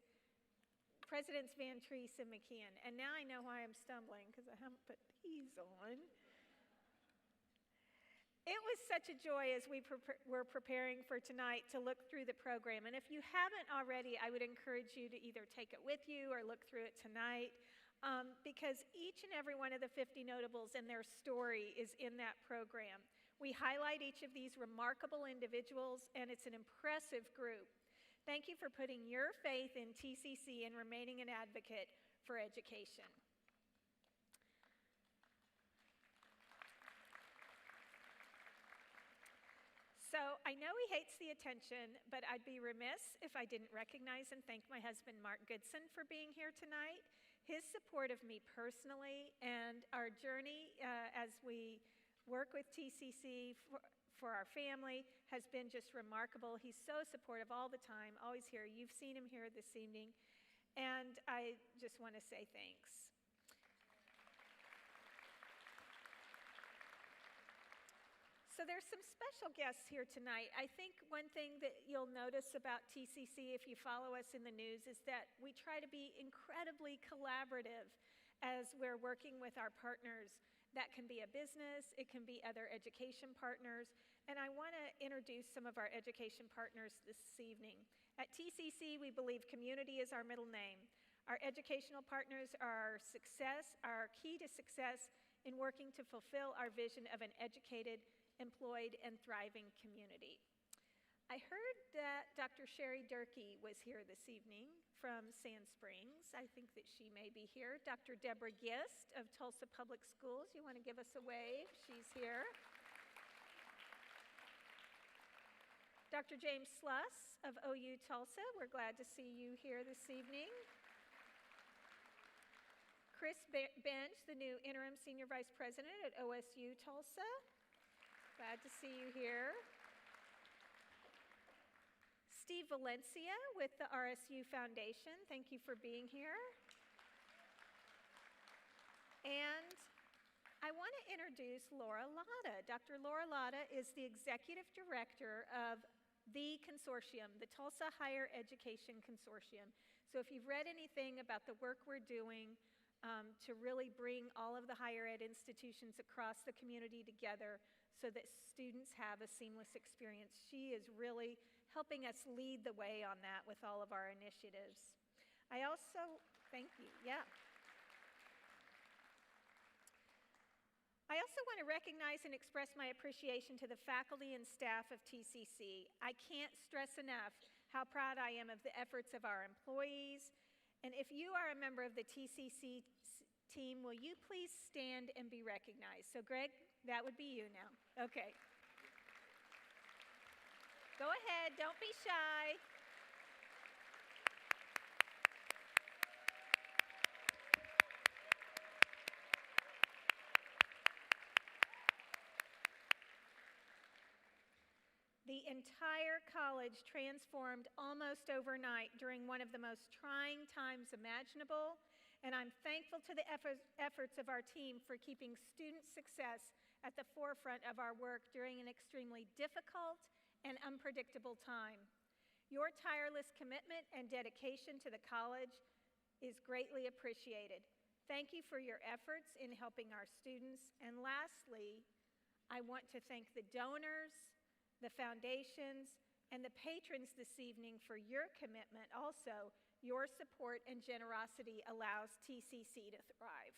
and McKeon. And now I know why I'm stumbling, because I haven't put these on. It was such a joy as we were preparing for tonight to look through the program. And if you haven't already, I would encourage you to either take it with you or look through it tonight, because each and every one of the 50 notables and their story is in that program. We highlight each of these remarkable individuals, and it's an impressive group. Thank you for putting your faith in TCC and remaining an advocate for education. So I know he hates the attention, but I'd be remiss if I didn't recognize and thank my husband, Mark Goodson, for being here tonight. His support of me personally and our journey as we work with TCC for our family has been just remarkable. He's so supportive all the time, always here. You've seen him here this evening, and I just want to say thanks. So there's some special guests here tonight. I think one thing that you'll notice about TCC if you follow us in the news is that we try to be incredibly collaborative as we're working with our partners. That can be a business, it can be other education partners, and I want to introduce some of our education partners this evening. At TCC, we believe community is our middle name. Our educational partners are our key to success in working to fulfill our vision of an educated, employed, and thriving community. I heard that Dr. Sherry Durkee was here this evening from Sand Springs. I think that she may be here. Dr. Deborah Gist of Tulsa Public Schools, you want to give us a wave? She's here. Dr. James Sluss of OU Tulsa, we're glad to see you here this evening. Chris Bench, the new interim senior vice president at OSU Tulsa. Glad to see you here. Steve Valencia with the RSU Foundation. Thank you for being here. And I want to introduce Laura Latta. Dr. Laura Latta is the executive director of the consortium, the Tulsa Higher Education Consortium. So if you've read anything about the work we're doing to really bring all of the higher ed institutions across the community together so that students have a seamless experience, she is really helping us lead the way on that with all of our initiatives. Thank you, yeah. I also want to recognize and express my appreciation to the faculty and staff of TCC. I can't stress enough how proud I am of the efforts of our employees. And if you are a member of the TCC team, will you please stand and be recognized? So Greg, that would be you now. Okay. Go ahead, don't be shy. The entire college transformed almost overnight during one of the most trying times imaginable, and I'm thankful to the efforts of our team for keeping student success at the forefront of our work during an extremely difficult and unpredictable time. Your tireless commitment and dedication to the college is greatly appreciated. Thank you for your efforts in helping our students. And lastly, I want to thank the donors, the foundations, and the patrons this evening for your commitment. Also, your support and generosity allows TCC to thrive.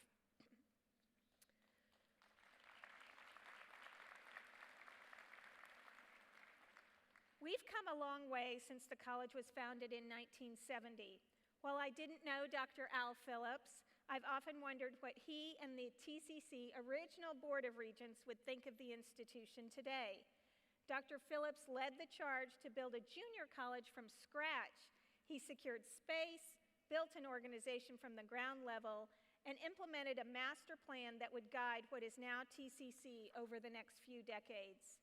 We've come a long way since the college was founded in 1970. While I didn't know Dr. Al Phillips, I've often wondered what he and the TCC original Board of Regents would think of the institution today. Dr. Phillips led the charge to build a junior college from scratch. He secured space, built an organization from the ground level, and implemented a master plan that would guide what is now TCC over the next few decades.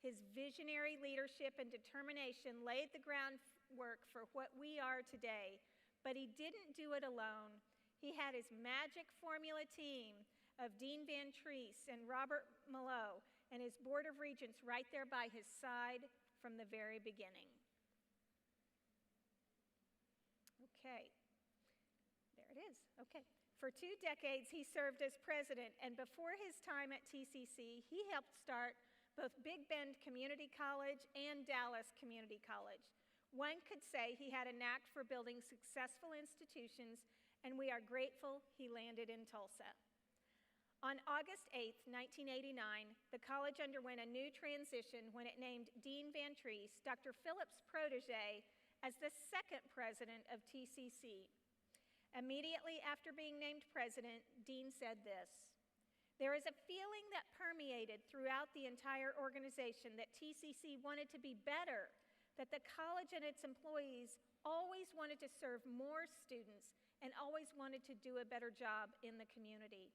His visionary leadership and determination laid the groundwork for what we are today, but he didn't do it alone. He had his magic formula team of Dean Van Treese and Robert Mallow and his Board of Regents right there by his side from the very beginning. Okay, there it is, okay. For 2 decades, he served as president, and before his time at TCC, he helped start both Big Bend Community College and Dallas Community College. One could say he had a knack for building successful institutions, and we are grateful he landed in Tulsa. On August 8, 1989, the college underwent a new transition when it named Dean Van Treese, Dr. Phillips' protege, as the second president of TCC. Immediately after being named president, Dean said this: "There is a feeling that permeated throughout the entire organization that TCC wanted to be better, that the college and its employees always wanted to serve more students and always wanted to do a better job in the community.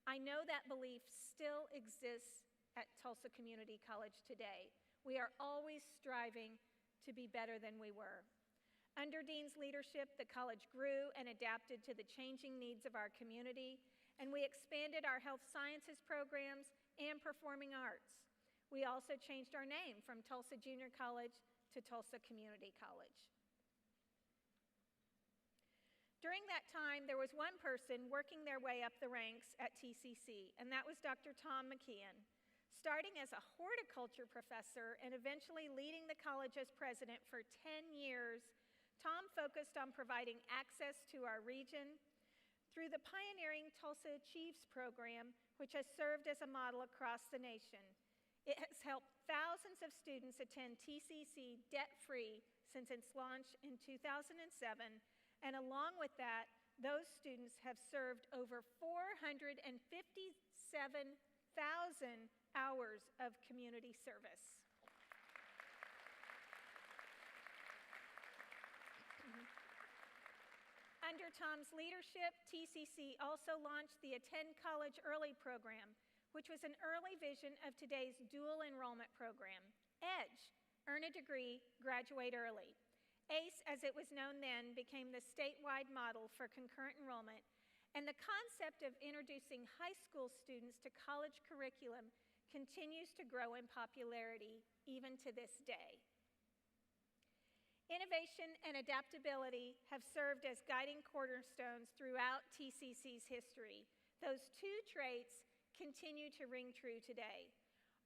I know that belief still exists at Tulsa Community College today. We are always striving to be better than we were." Under Dean's leadership, the college grew and adapted to the changing needs of our community, and we expanded our health sciences programs and performing arts. We also changed our name from Tulsa Junior College to Tulsa Community College. During that time, there was one person working their way up the ranks at TCC, and that was Dr. Tom McKeon. Starting as a horticulture professor and eventually leading the college as president for 10 years, Tom focused on providing access to our region through the pioneering Tulsa Achieves program, which has served as a model across the nation. It has helped thousands of students attend TCC debt-free since its launch in 2007, and along with that, those students have served over 457,000 hours of community service. Under Tom's leadership, TCC also launched the Attend College Early program, which was an early vision of today's dual enrollment program. EDGE, Earn a Degree, Graduate Early. ACE, as it was known then, became the statewide model for concurrent enrollment, and the concept of introducing high school students to college curriculum continues to grow in popularity even to this day. Innovation and adaptability have served as guiding cornerstones throughout TCC's history. Those two traits continue to ring true today.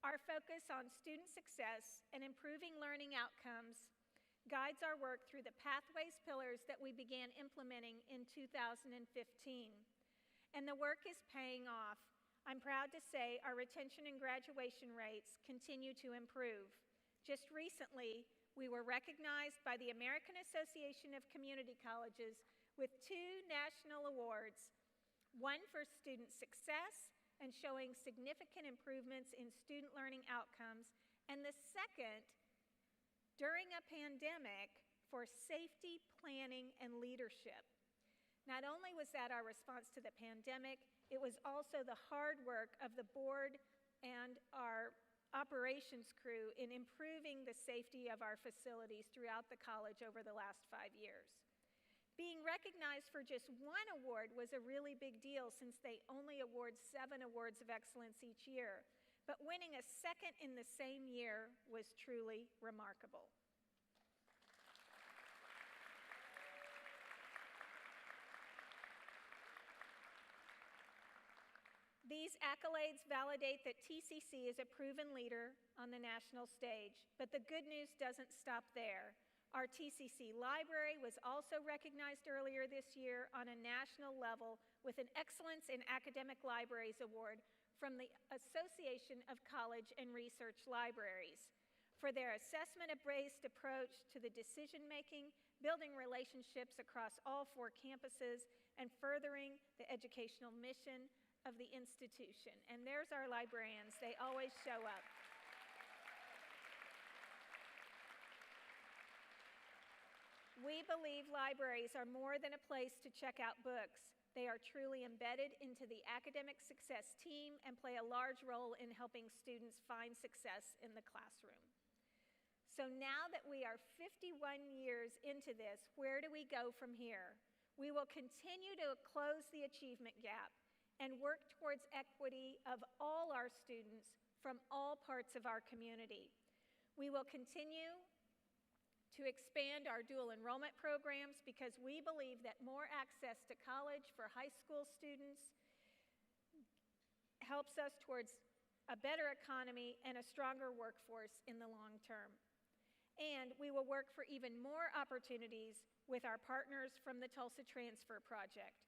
Our focus on student success and improving learning outcomes guides our work through the pathways pillars that we began implementing in 2015. And the work is paying off. I'm proud to say our retention and graduation rates continue to improve. Just recently, we were recognized by the American Association of Community Colleges with 2 national awards, one for student success and showing significant improvements in student learning outcomes, and the second, during a pandemic, for safety, planning, and leadership. Not only was that our response to the pandemic, it was also the hard work of the board and our operations crew in improving the safety of our facilities throughout the college over the last 5 years. Being recognized for just one award was a really big deal since they only award 7 awards of excellence each year. But winning a second in the same year was truly remarkable. These accolades validate that TCC is a proven leader on the national stage, but the good news doesn't stop there. Our TCC library was also recognized earlier this year on a national level with an Excellence in Academic Libraries Award from the Association of College and Research Libraries for their assessment-based approach to the decision-making, building relationships across all 4 campuses, and furthering the educational mission of the institution. And there's our librarians. They always show up. We believe libraries are more than a place to check out books. They are truly embedded into the academic success team and play a large role in helping students find success in the classroom. So now that we are 51 years into this, where do we go from here? We will continue to close the achievement gap and work towards equity of all our students from all parts of our community. We will continue to expand our dual enrollment programs because we believe that more access to college for high school students helps us towards a better economy and a stronger workforce in the long term. And we will work for even more opportunities with our partners from the Tulsa Transfer Project.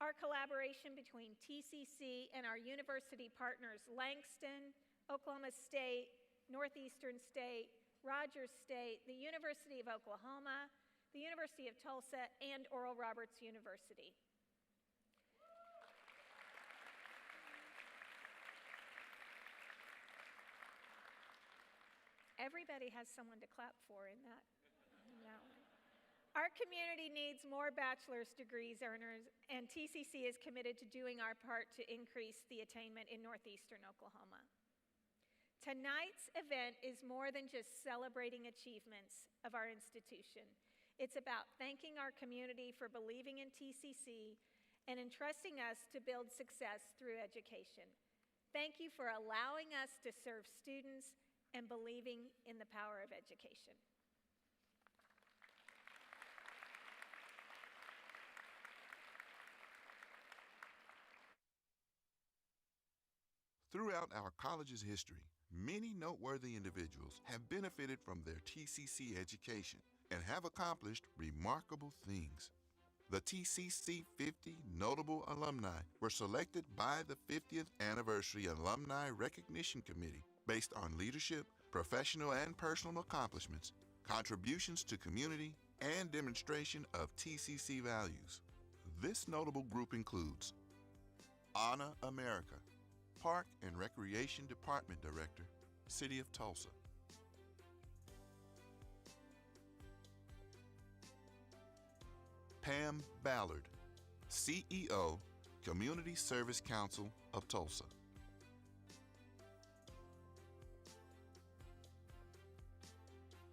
Our collaboration between TCC and our university partners, Langston, Oklahoma State, Northeastern State, Rogers State, the University of Oklahoma, the University of Tulsa, and Oral Roberts University. Everybody has someone to clap for in that. Our community needs more bachelor's degrees earners, and TCC is committed to doing our part to increase the attainment in Northeastern Oklahoma. Tonight's event is more than just celebrating achievements of our institution. It's about thanking our community for believing in TCC and entrusting us to build success through education. Thank you for allowing us to serve students and believing in the power of education. Throughout our college's history, many noteworthy individuals have benefited from their TCC education and have accomplished remarkable things. The TCC 50 Notable Alumni were selected by the 50th Anniversary Alumni Recognition Committee based on leadership, professional and personal accomplishments, contributions to community, and demonstration of TCC values. This notable group includes Anna America, Park and Recreation Department Director, City of Tulsa. Pam Ballard, CEO, Community Service Council of Tulsa.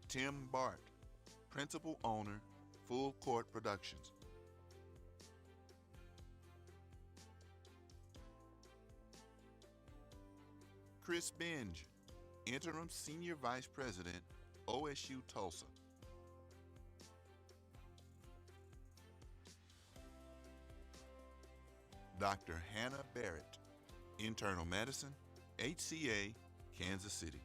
Tim Bart, Principal Owner, Full Court Productions. Chris Benge, Interim Senior Vice President, OSU Tulsa. Dr. Hannah Barrett, Internal Medicine, HCA, Kansas City.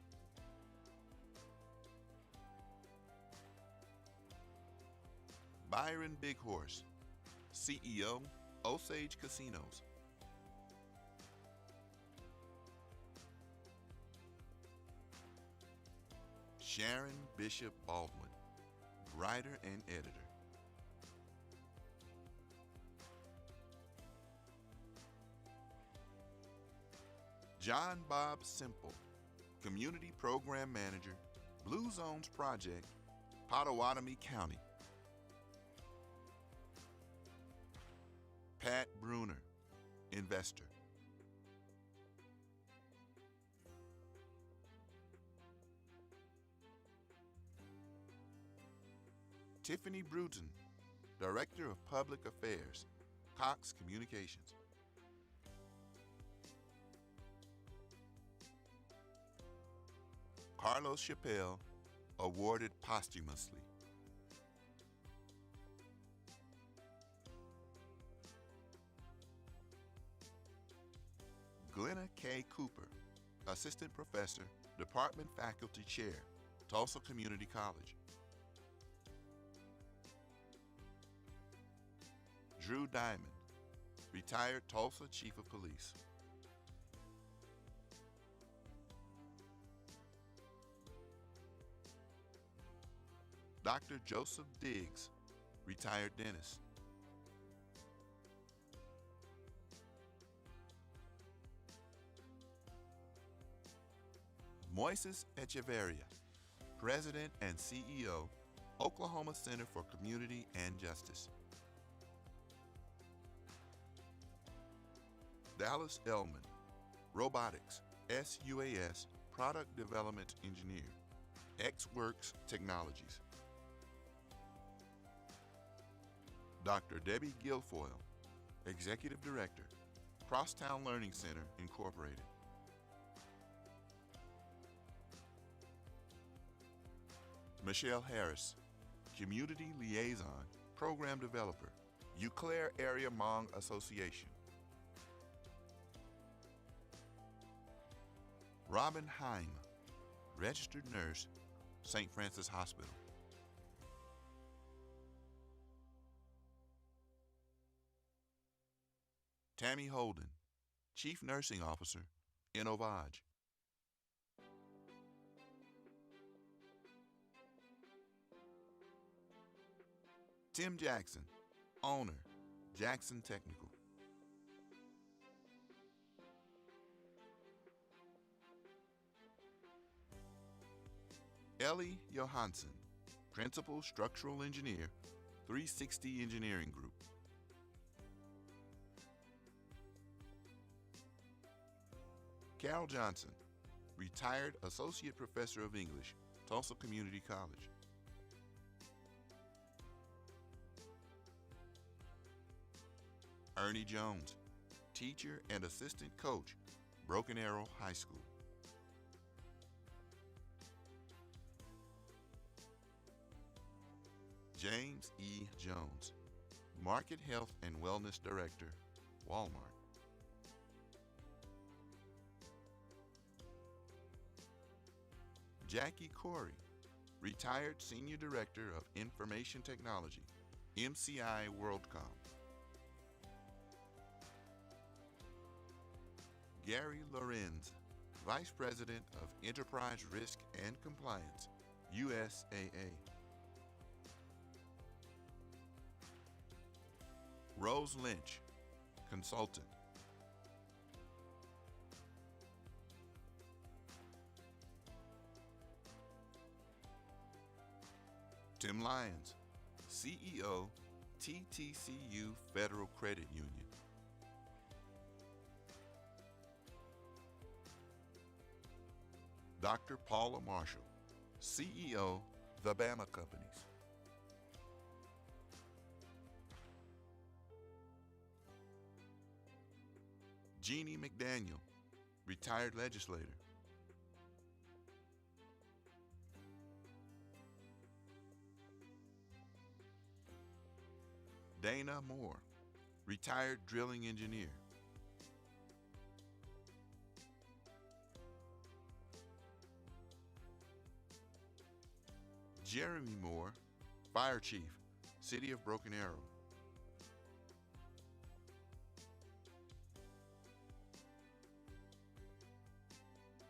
Byron Bighorse, CEO, Osage Casinos. Sharon Bishop Baldwin, writer and editor. John Bob Simple, Community Program Manager, Blue Zones Project, Pottawatomie County. Pat Bruner, Investor. Tiffany Bruton, Director of Public Affairs, Cox Communications. Carlos Chappelle, awarded posthumously. Glenna K. Cooper, Assistant Professor, Department Faculty Chair, Tulsa Community College. Drew Diamond, retired Tulsa Chief of Police. Dr. Joseph Diggs, retired dentist. Moises Echeverria, President and CEO, Oklahoma Center for Community and Justice. Dallas Ellman, Robotics, SUAS, Product Development Engineer, XWorks Technologies. Dr. Debbie Guilfoyle, Executive Director, Crosstown Learning Center, Incorporated. Michelle Harris, Community Liaison, Program Developer, Eau Claire Area Hmong Association. Robin Heim, Registered Nurse, St. Francis Hospital. Tammy Holden, Chief Nursing Officer, Innovage. Tim Jackson, Owner, Jackson Technical. Ellie Johansson, Principal Structural Engineer, 360 Engineering Group. Carol Johnson, Retired Associate Professor of English, Tulsa Community College. Ernie Jones, Teacher and Assistant Coach, Broken Arrow High School. James E. Jones, Market Health and Wellness Director, Walmart. Jackie Corey, Retired Senior Director of Information Technology, MCI WorldCom. Gary Lorenz, Vice President of Enterprise Risk and Compliance, USAA. Rose Lynch, Consultant. Tim Lyons, CEO, TTCU Federal Credit Union. Dr. Paula Marshall, CEO, The Bama Companies. Jeannie McDaniel, retired legislator. Dana Moore, retired drilling engineer. Jeremy Moore, fire chief, City of Broken Arrow.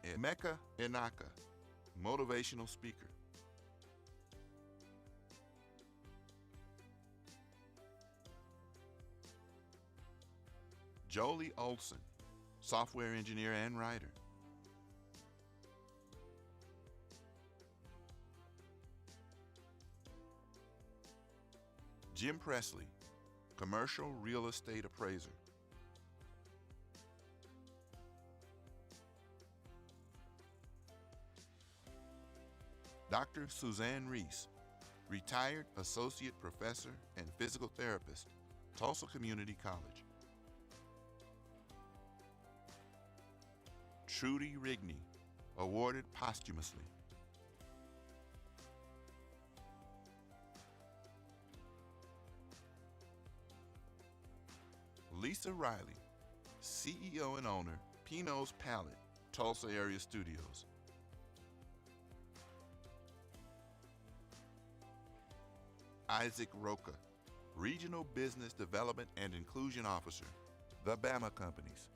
Emeka Inaka, motivational speaker. Jolie Olson, software engineer and writer. Jim Presley, commercial real estate appraiser. Dr. Suzanne Reese, retired associate professor and physical therapist, Tulsa Community College. Trudy Rigney, awarded posthumously. Lisa Riley, CEO and owner, Pino's Palette, Tulsa Area Studios. Isaac Roca, Regional Business Development and Inclusion Officer, The Bama Companies.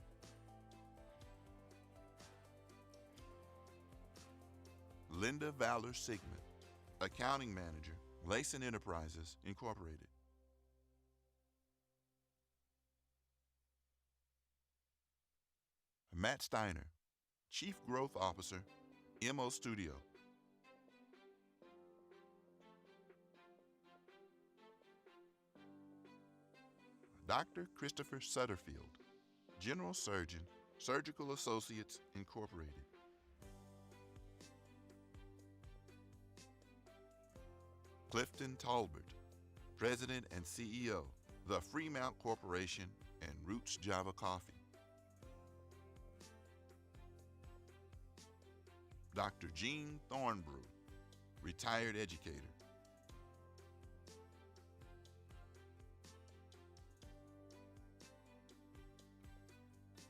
Linda Valor Sigmund, Accounting Manager, Layson Enterprises, Incorporated. Matt Steiner, Chief Growth Officer, MO Studio. Dr. Christopher Sutterfield, General Surgeon, Surgical Associates, Incorporated. Clifton Talbert, President and CEO, The Fremont Corporation and Roots Java Coffee. Dr. Gene Thornbrew, retired educator.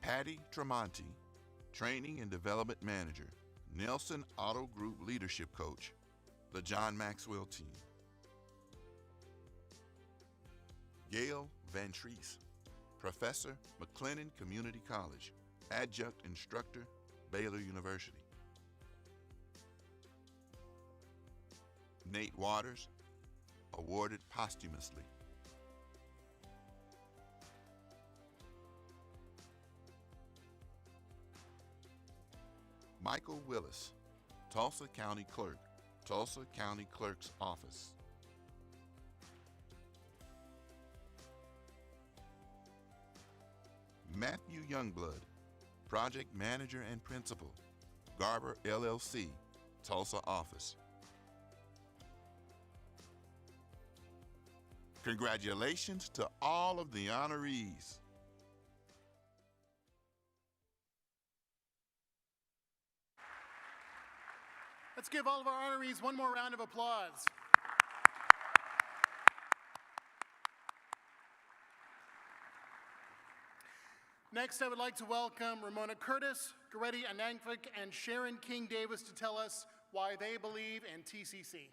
Patty Tremonti, Training and Development Manager, Nelson Auto Group Leadership Coach, the John Maxwell Team. Gail Van Treese, Professor, McLennan Community College, Adjunct Instructor, Baylor University. Nate Waters, awarded posthumously. Michael Willis, Tulsa County Clerk, Tulsa County Clerk's Office. Matthew Youngblood, Project Manager and Principal, Garber LLC, Tulsa Office. Congratulations to all of the honorees. Let's give all of our honorees one more round of applause. Next, I would like to welcome Ramona Curtis, Goretti Anangvik, and Sharon King Davis to tell us why they believe in TCC.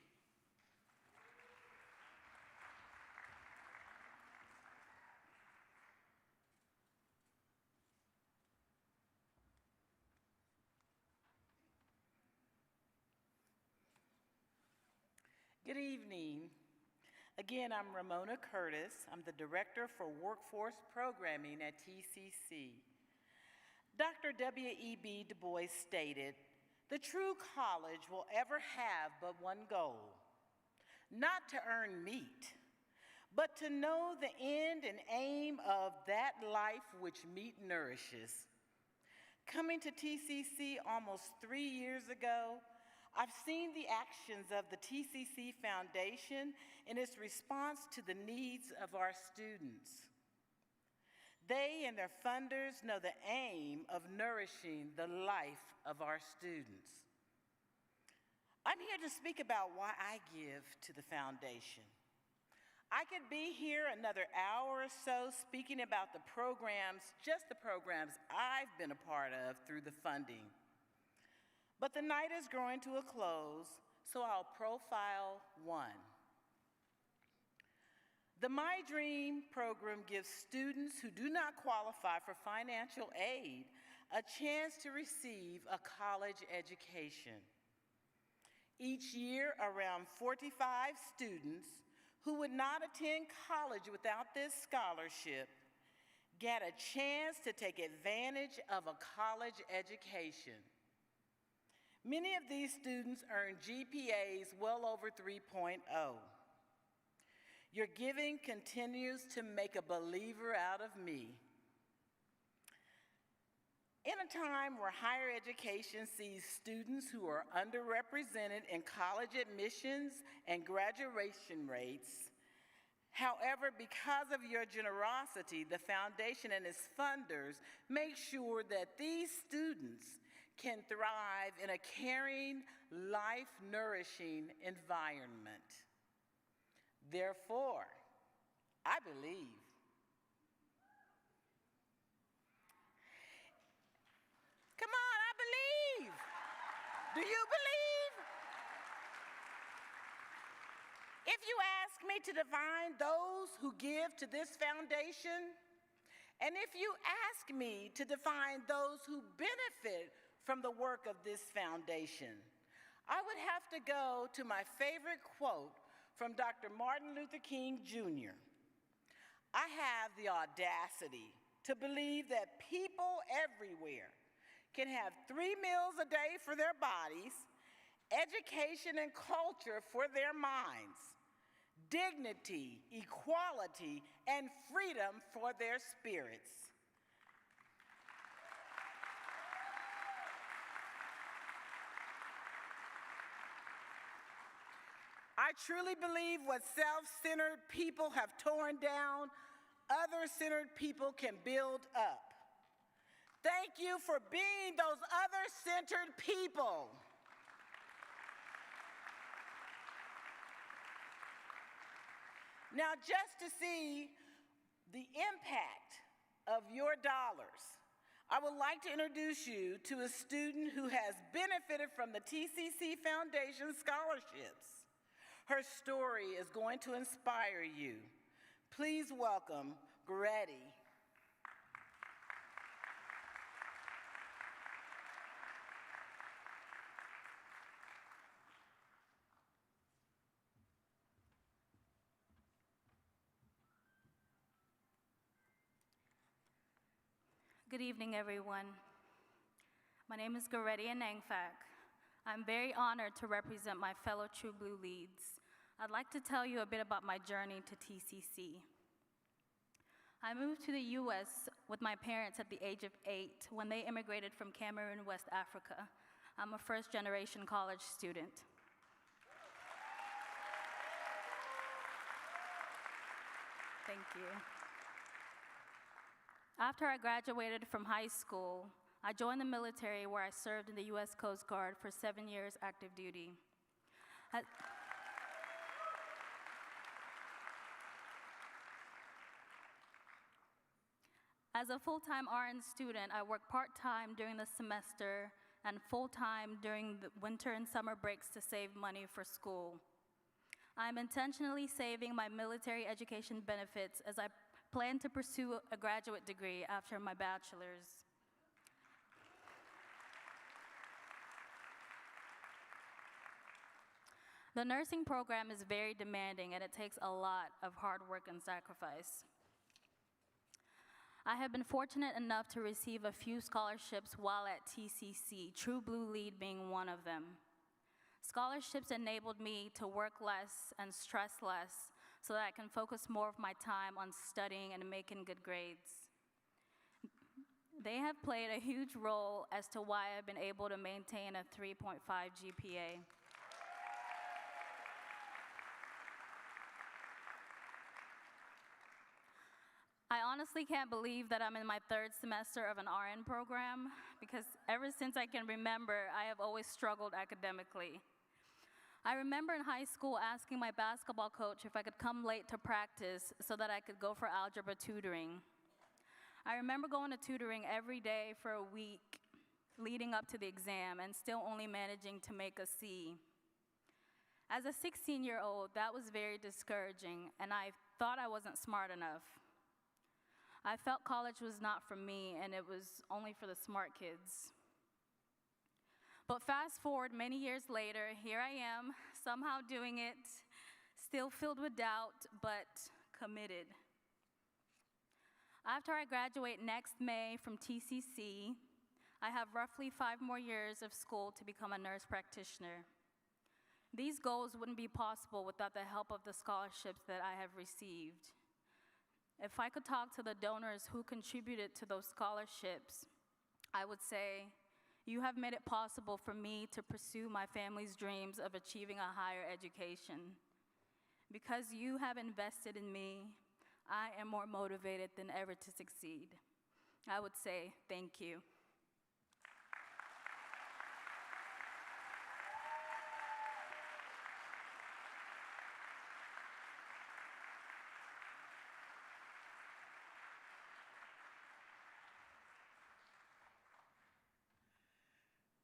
Good evening. Again, I'm Ramona Curtis. I'm the Director for Workforce Programming at TCC. Dr. W.E.B. Du Bois stated, "The true college will ever have but one goal, not to earn meat, but to know the end and aim of that life which meat nourishes." Coming to TCC almost 3 years ago, I've seen the actions of the TCC Foundation in its response to the needs of our students. They and their funders know the aim of nourishing the life of our students. I'm here to speak about why I give to the foundation. I could be here another hour or so speaking about the programs, just the programs I've been a part of through the funding. But the night is drawing to a close, so I'll profile one. The My Dream program gives students who do not qualify for financial aid a chance to receive a college education. Each year, around 45 students who would not attend college without this scholarship get a chance to take advantage of a college education. Many of these students earn GPAs well over 3.0. Your giving continues to make a believer out of me. In a time where higher education sees students who are underrepresented in college admissions and graduation rates, however, because of your generosity, the foundation and its funders make sure that these students can thrive in a caring, life-nourishing environment. Therefore, I believe. Come on, I believe. Do you believe? If you ask me to define those who give to this foundation, and if you ask me to define those who benefit from the work of this foundation, I would have to go to my favorite quote from Dr. Martin Luther King Jr. "I have the audacity to believe that people everywhere can have 3 meals a day for their bodies, education and culture for their minds, dignity, equality, and freedom for their spirits." I truly believe what self-centered people have torn down, other-centered people can build up. Thank you for being those other-centered people. Now, just to see the impact of your dollars, I would like to introduce you to a student who has benefited from the TCC Foundation scholarships. Her story is going to inspire you. Please welcome Goretti. Good evening, everyone. My name is Goretti Anangvik. I'm very honored to represent my fellow True Blue leads. I'd like to tell you a bit about my journey to TCC. I moved to the U.S. with my parents at the age of 8 when they immigrated from Cameroon, West Africa. I'm a first-generation college student. Thank you. After I graduated from high school, I joined the military where I served in the U.S. Coast Guard for 7 years active duty. As a full-time RN student, I work part-time during the semester and full-time during the winter and summer breaks to save money for school. I'm intentionally saving my military education benefits as I plan to pursue a graduate degree after my bachelor's. The nursing program is very demanding and it takes a lot of hard work and sacrifice. I have been fortunate enough to receive a few scholarships while at TCC, True Blue Lead being one of them. Scholarships enabled me to work less and stress less so that I can focus more of my time on studying and making good grades. They have played a huge role as to why I've been able to maintain a 3.5 GPA. I honestly can't believe that I'm in my 3rd semester of an RN program because ever since I can remember, I have always struggled academically. I remember in high school asking my basketball coach if I could come late to practice so that I could go for algebra tutoring. I remember going to tutoring every day for a week leading up to the exam and still only managing to make a C. As a 16-year-old, that was very discouraging, and I thought I wasn't smart enough. I felt college was not for me, and it was only for the smart kids. But fast forward many years later, here I am, somehow doing it, still filled with doubt, but committed. After I graduate next May from TCC, I have roughly 5 more years of school to become a nurse practitioner. These goals wouldn't be possible without the help of the scholarships that I have received. If I could talk to the donors who contributed to those scholarships, I would say, you have made it possible for me to pursue my family's dreams of achieving a higher education. Because you have invested in me, I am more motivated than ever to succeed. I would say thank you.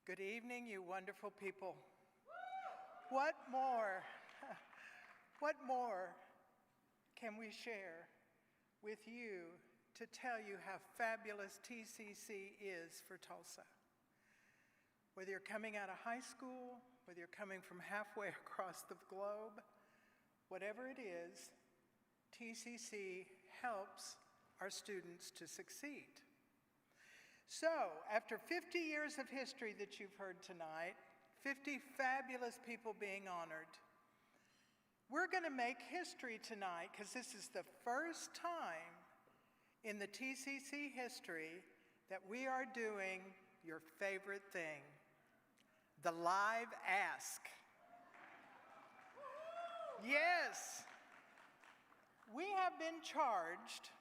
Good evening, you wonderful people. What more can we share with you to tell you how fabulous TCC is for Tulsa? Whether you're coming out of high school, whether you're coming from halfway across the globe, whatever it is, TCC helps our students to succeed. So, after 50 years of history that you've heard tonight, 50 fabulous people being honored, we're going to make history tonight because this is the first time in the TCC history that we are doing your favorite thing, the live ask. Yes, we have been charged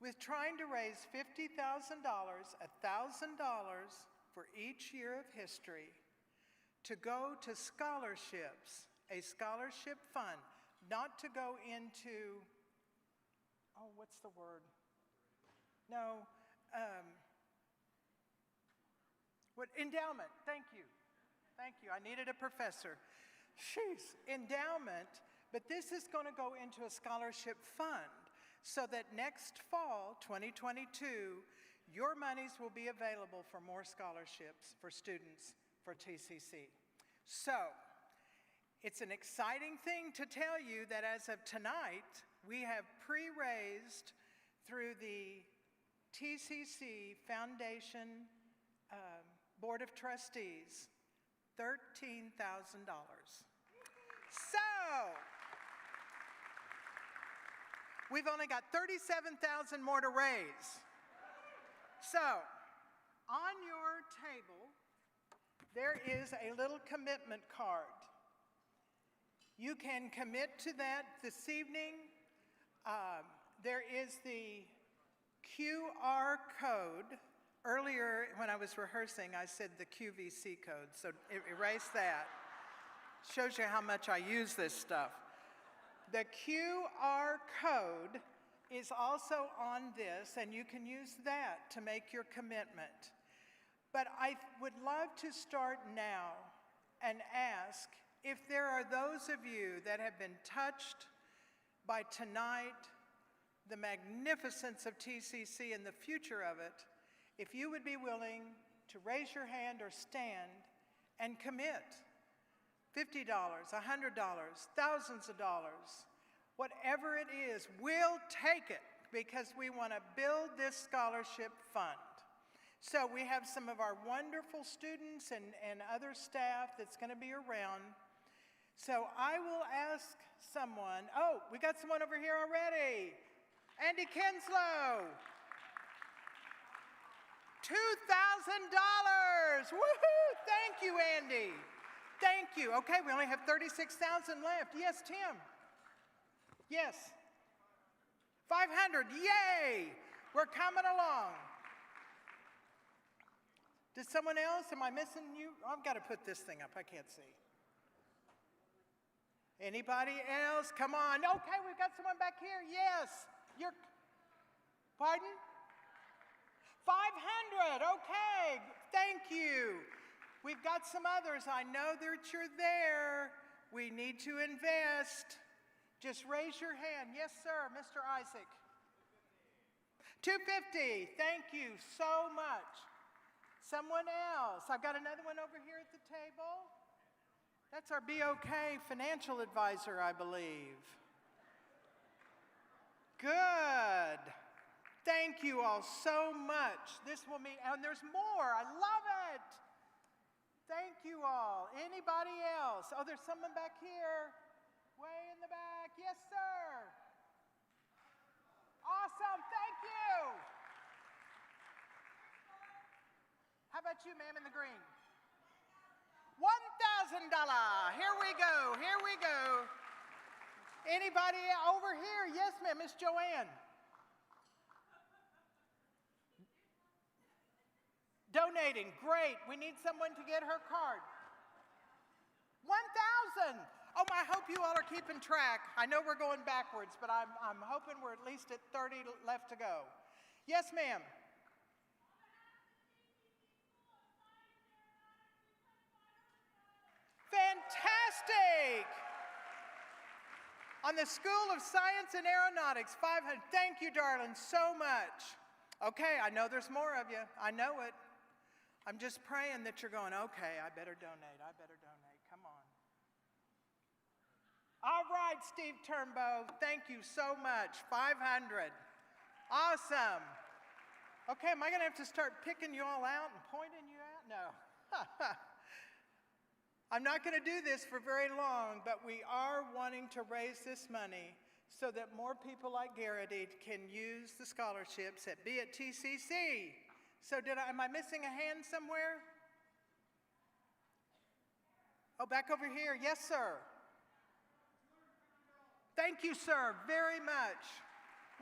with trying to raise $50,000, $1,000 for each year of history to go to scholarships, a scholarship fund, not to go into, what's the word? No, endowment, thank you. Thank you, I needed a professor. Jeez, endowment, but this is gonna go into a scholarship fund, so that next fall, 2022, your monies will be available for more scholarships for students for TCC. So, it's an exciting thing to tell you that as of tonight, we have pre-raised through the TCC Foundation Board of Trustees, $13,000. So, we've only got $37,000 more to raise. So, on your table, there is a little commitment card. You can commit to that this evening. There is the QR code Earlier, when I was rehearsing, I said the QVC code, so erase that. Shows you how much I use this stuff. The QR code is also on this, and you can use that to make your commitment. But I would love to start now and ask if there are those of you that have been touched by tonight, the magnificence of TCC and the future of it, if you would be willing to raise your hand or stand and commit $50, $100, thousands of dollars, whatever it is, we'll take it because we want to build this scholarship fund. So we have some of our wonderful students and other staff that's going to be around. So I will ask someone, oh, we got someone over here already. Andy Kinslow. $2,000. Woohoo! Thank you, Andy. Thank you. Okay, we only have 36,000 left. Yes, Tim. Yes. 500. Yay! We're coming along. Did someone else? Am I missing you? Oh, I've got to put this thing up. I can't see. Anybody else? Come on. Okay, we've got someone back here. Yes. You're. Pardon? 500. Okay. Thank you. We've got some others. I know that you're there. We need to invest. Just raise your hand. Yes, sir, Mr. Isaac. 250. Thank you so much. Someone else. I've got another one over here at the table. That's our BOK financial advisor, I believe. Good. Thank you all so much. This will mean, and there's more. I love it. Thank you all. Anybody else? Oh, there's someone back here. Way in the back. Yes, sir. Awesome. Thank you. How about you, ma'am, in the green? $1,000. Here we go. Here we go. Anybody over here? Yes, ma'am. Miss Joanne. Donating. Great. We need someone to get her card. 1,000. Oh, I hope you all are keeping track. I know we're going backwards, but I'm hoping we're at least at 30 left to go. Yes, ma'am. Fantastic. On the School of Science and Aeronautics, 500. Thank you, darling, so much. Okay, I know there's more of you. I know it. I'm just praying that you're going, okay, I better donate. I better donate. Come on. All right, Steve Turnbow, thank you so much. 500. Awesome. Okay, am I going to have to start picking you all out and pointing you out? No. I'm not going to do this for very long, but we are wanting to raise this money so that more people like Garrity can use the scholarships at TCC. So am I missing a hand somewhere? Oh, back over here. Yes, sir. Thank you, sir, very much.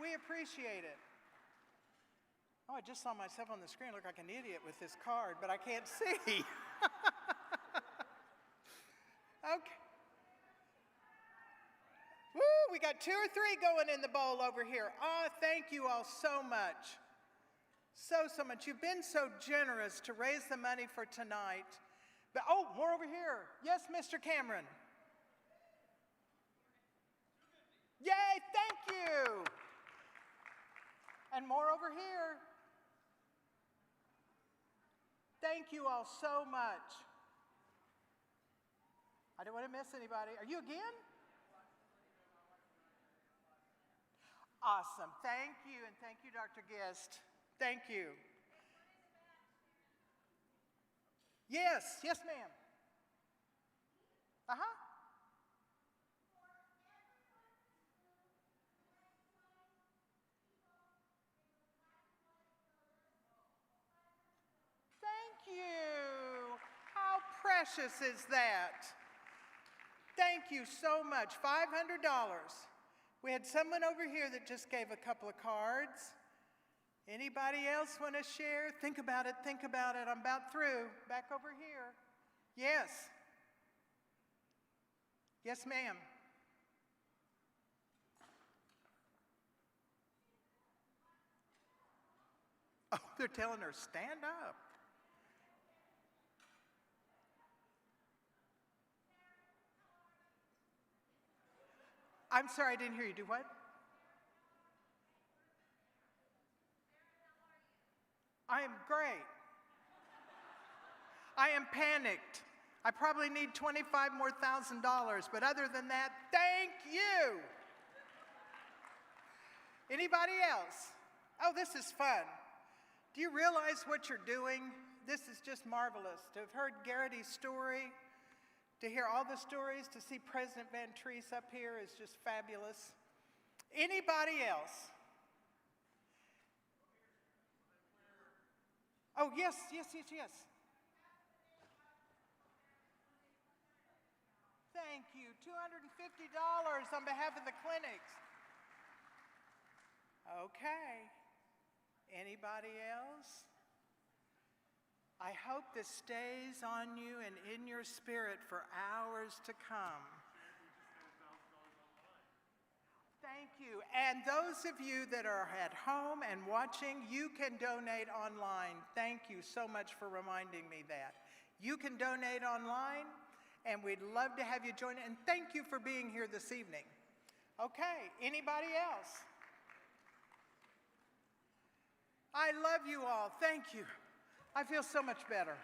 We appreciate it. Oh, I just saw myself on the screen look like an idiot with this card, but I can't see. Okay. Woo, we got 2 or 3 going in the bowl over here. Oh, thank you all so much. So much. You've been so generous to raise the money for tonight. But, oh, more over here. Yes, Mr. Cameron. Yay, thank you. And more over here. Thank you all so much. I don't want to miss anybody. Are you again? Awesome. Thank you, and thank you, Dr. Gist. Thank you. Yes, yes, ma'am. Uh-huh. Thank you. How precious is that? Thank you so much. $500. We had someone over here that just gave a couple of cards. Anybody else want to share? Think about it, think about it. I'm about through. Back over here. Yes. Yes, ma'am. Oh, they're telling her, stand up. I'm sorry, I didn't hear you. Do what? I am great. I am panicked. I probably need $25,000 more, but other than that, thank you. Anybody else? Oh, this is fun. Do you realize what you're doing? This is just marvelous. To have heard Garrity's story, to hear all the stories, to see President Van Treese up here is just fabulous. Anybody else? Oh, yes. Thank you. $250 on behalf of the clinics. Okay. Anybody else? I hope this stays on you and in your spirit for hours to come. Thank you. And those of you that are at home and watching, you can donate online. Thank you so much for reminding me that. You can donate online, and we'd love to have you join. And thank you for being here this evening. Okay, anybody else? I love you all. Thank you. I feel so much better.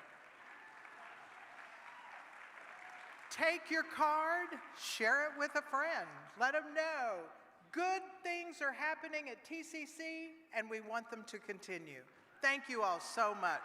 Take your card, share it with a friend. Let them know good things are happening at TCC, and we want them to continue. Thank you all so much.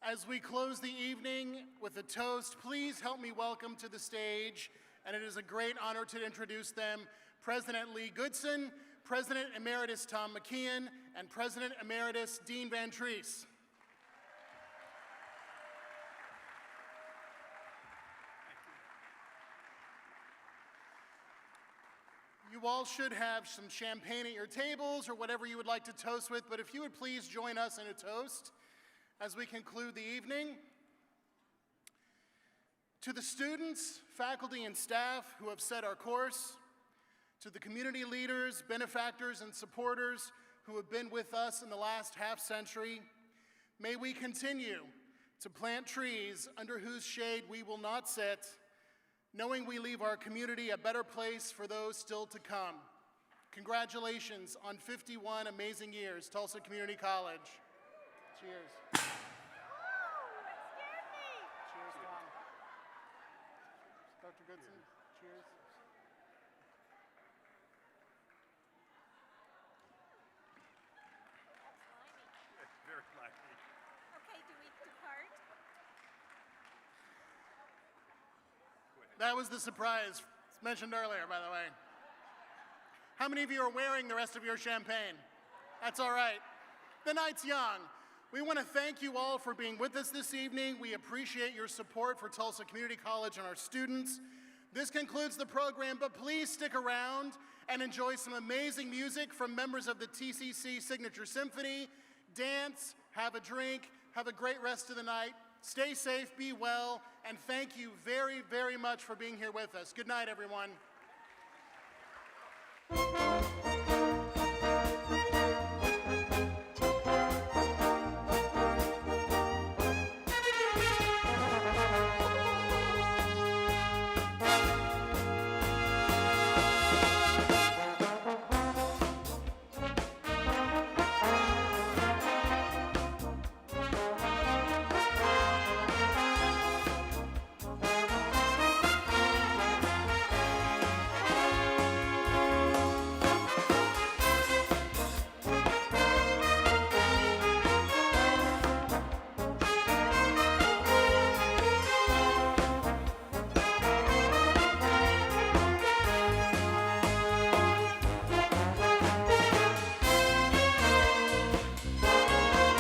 As we close the evening with a toast, please help me welcome to the stage, and it is a great honor to introduce them, President Lee Goodson, President Emeritus Tom McKeon, and President Emeritus Dean Van Treese. You all should have some champagne at your tables or whatever you would like to toast with, but if you would please join us in a toast as we conclude the evening. To the students, faculty, and staff who have set our course, to the community leaders, benefactors, and supporters who have been with us in the last half-century, may we continue to plant trees under whose shade we will not sit, knowing we leave our community a better place for those still to come. Congratulations on 51 amazing years, Tulsa Community College. Cheers. Cheers, Tom. Dr. Goodson, cheers. Very slimy. Okay, do we depart? That was the surprise mentioned earlier, by the way. How many of you are wearing the rest of your champagne? That's all right. The night's young. We want to thank you all for being with us this evening. We appreciate your support for Tulsa Community College and our students. This concludes the program, but please stick around and enjoy some amazing music from members of the TCC Signature Symphony. Dance, have a drink, have a great rest of the night. Stay safe, be well, and thank you very, very much for being here with us. Good night, everyone.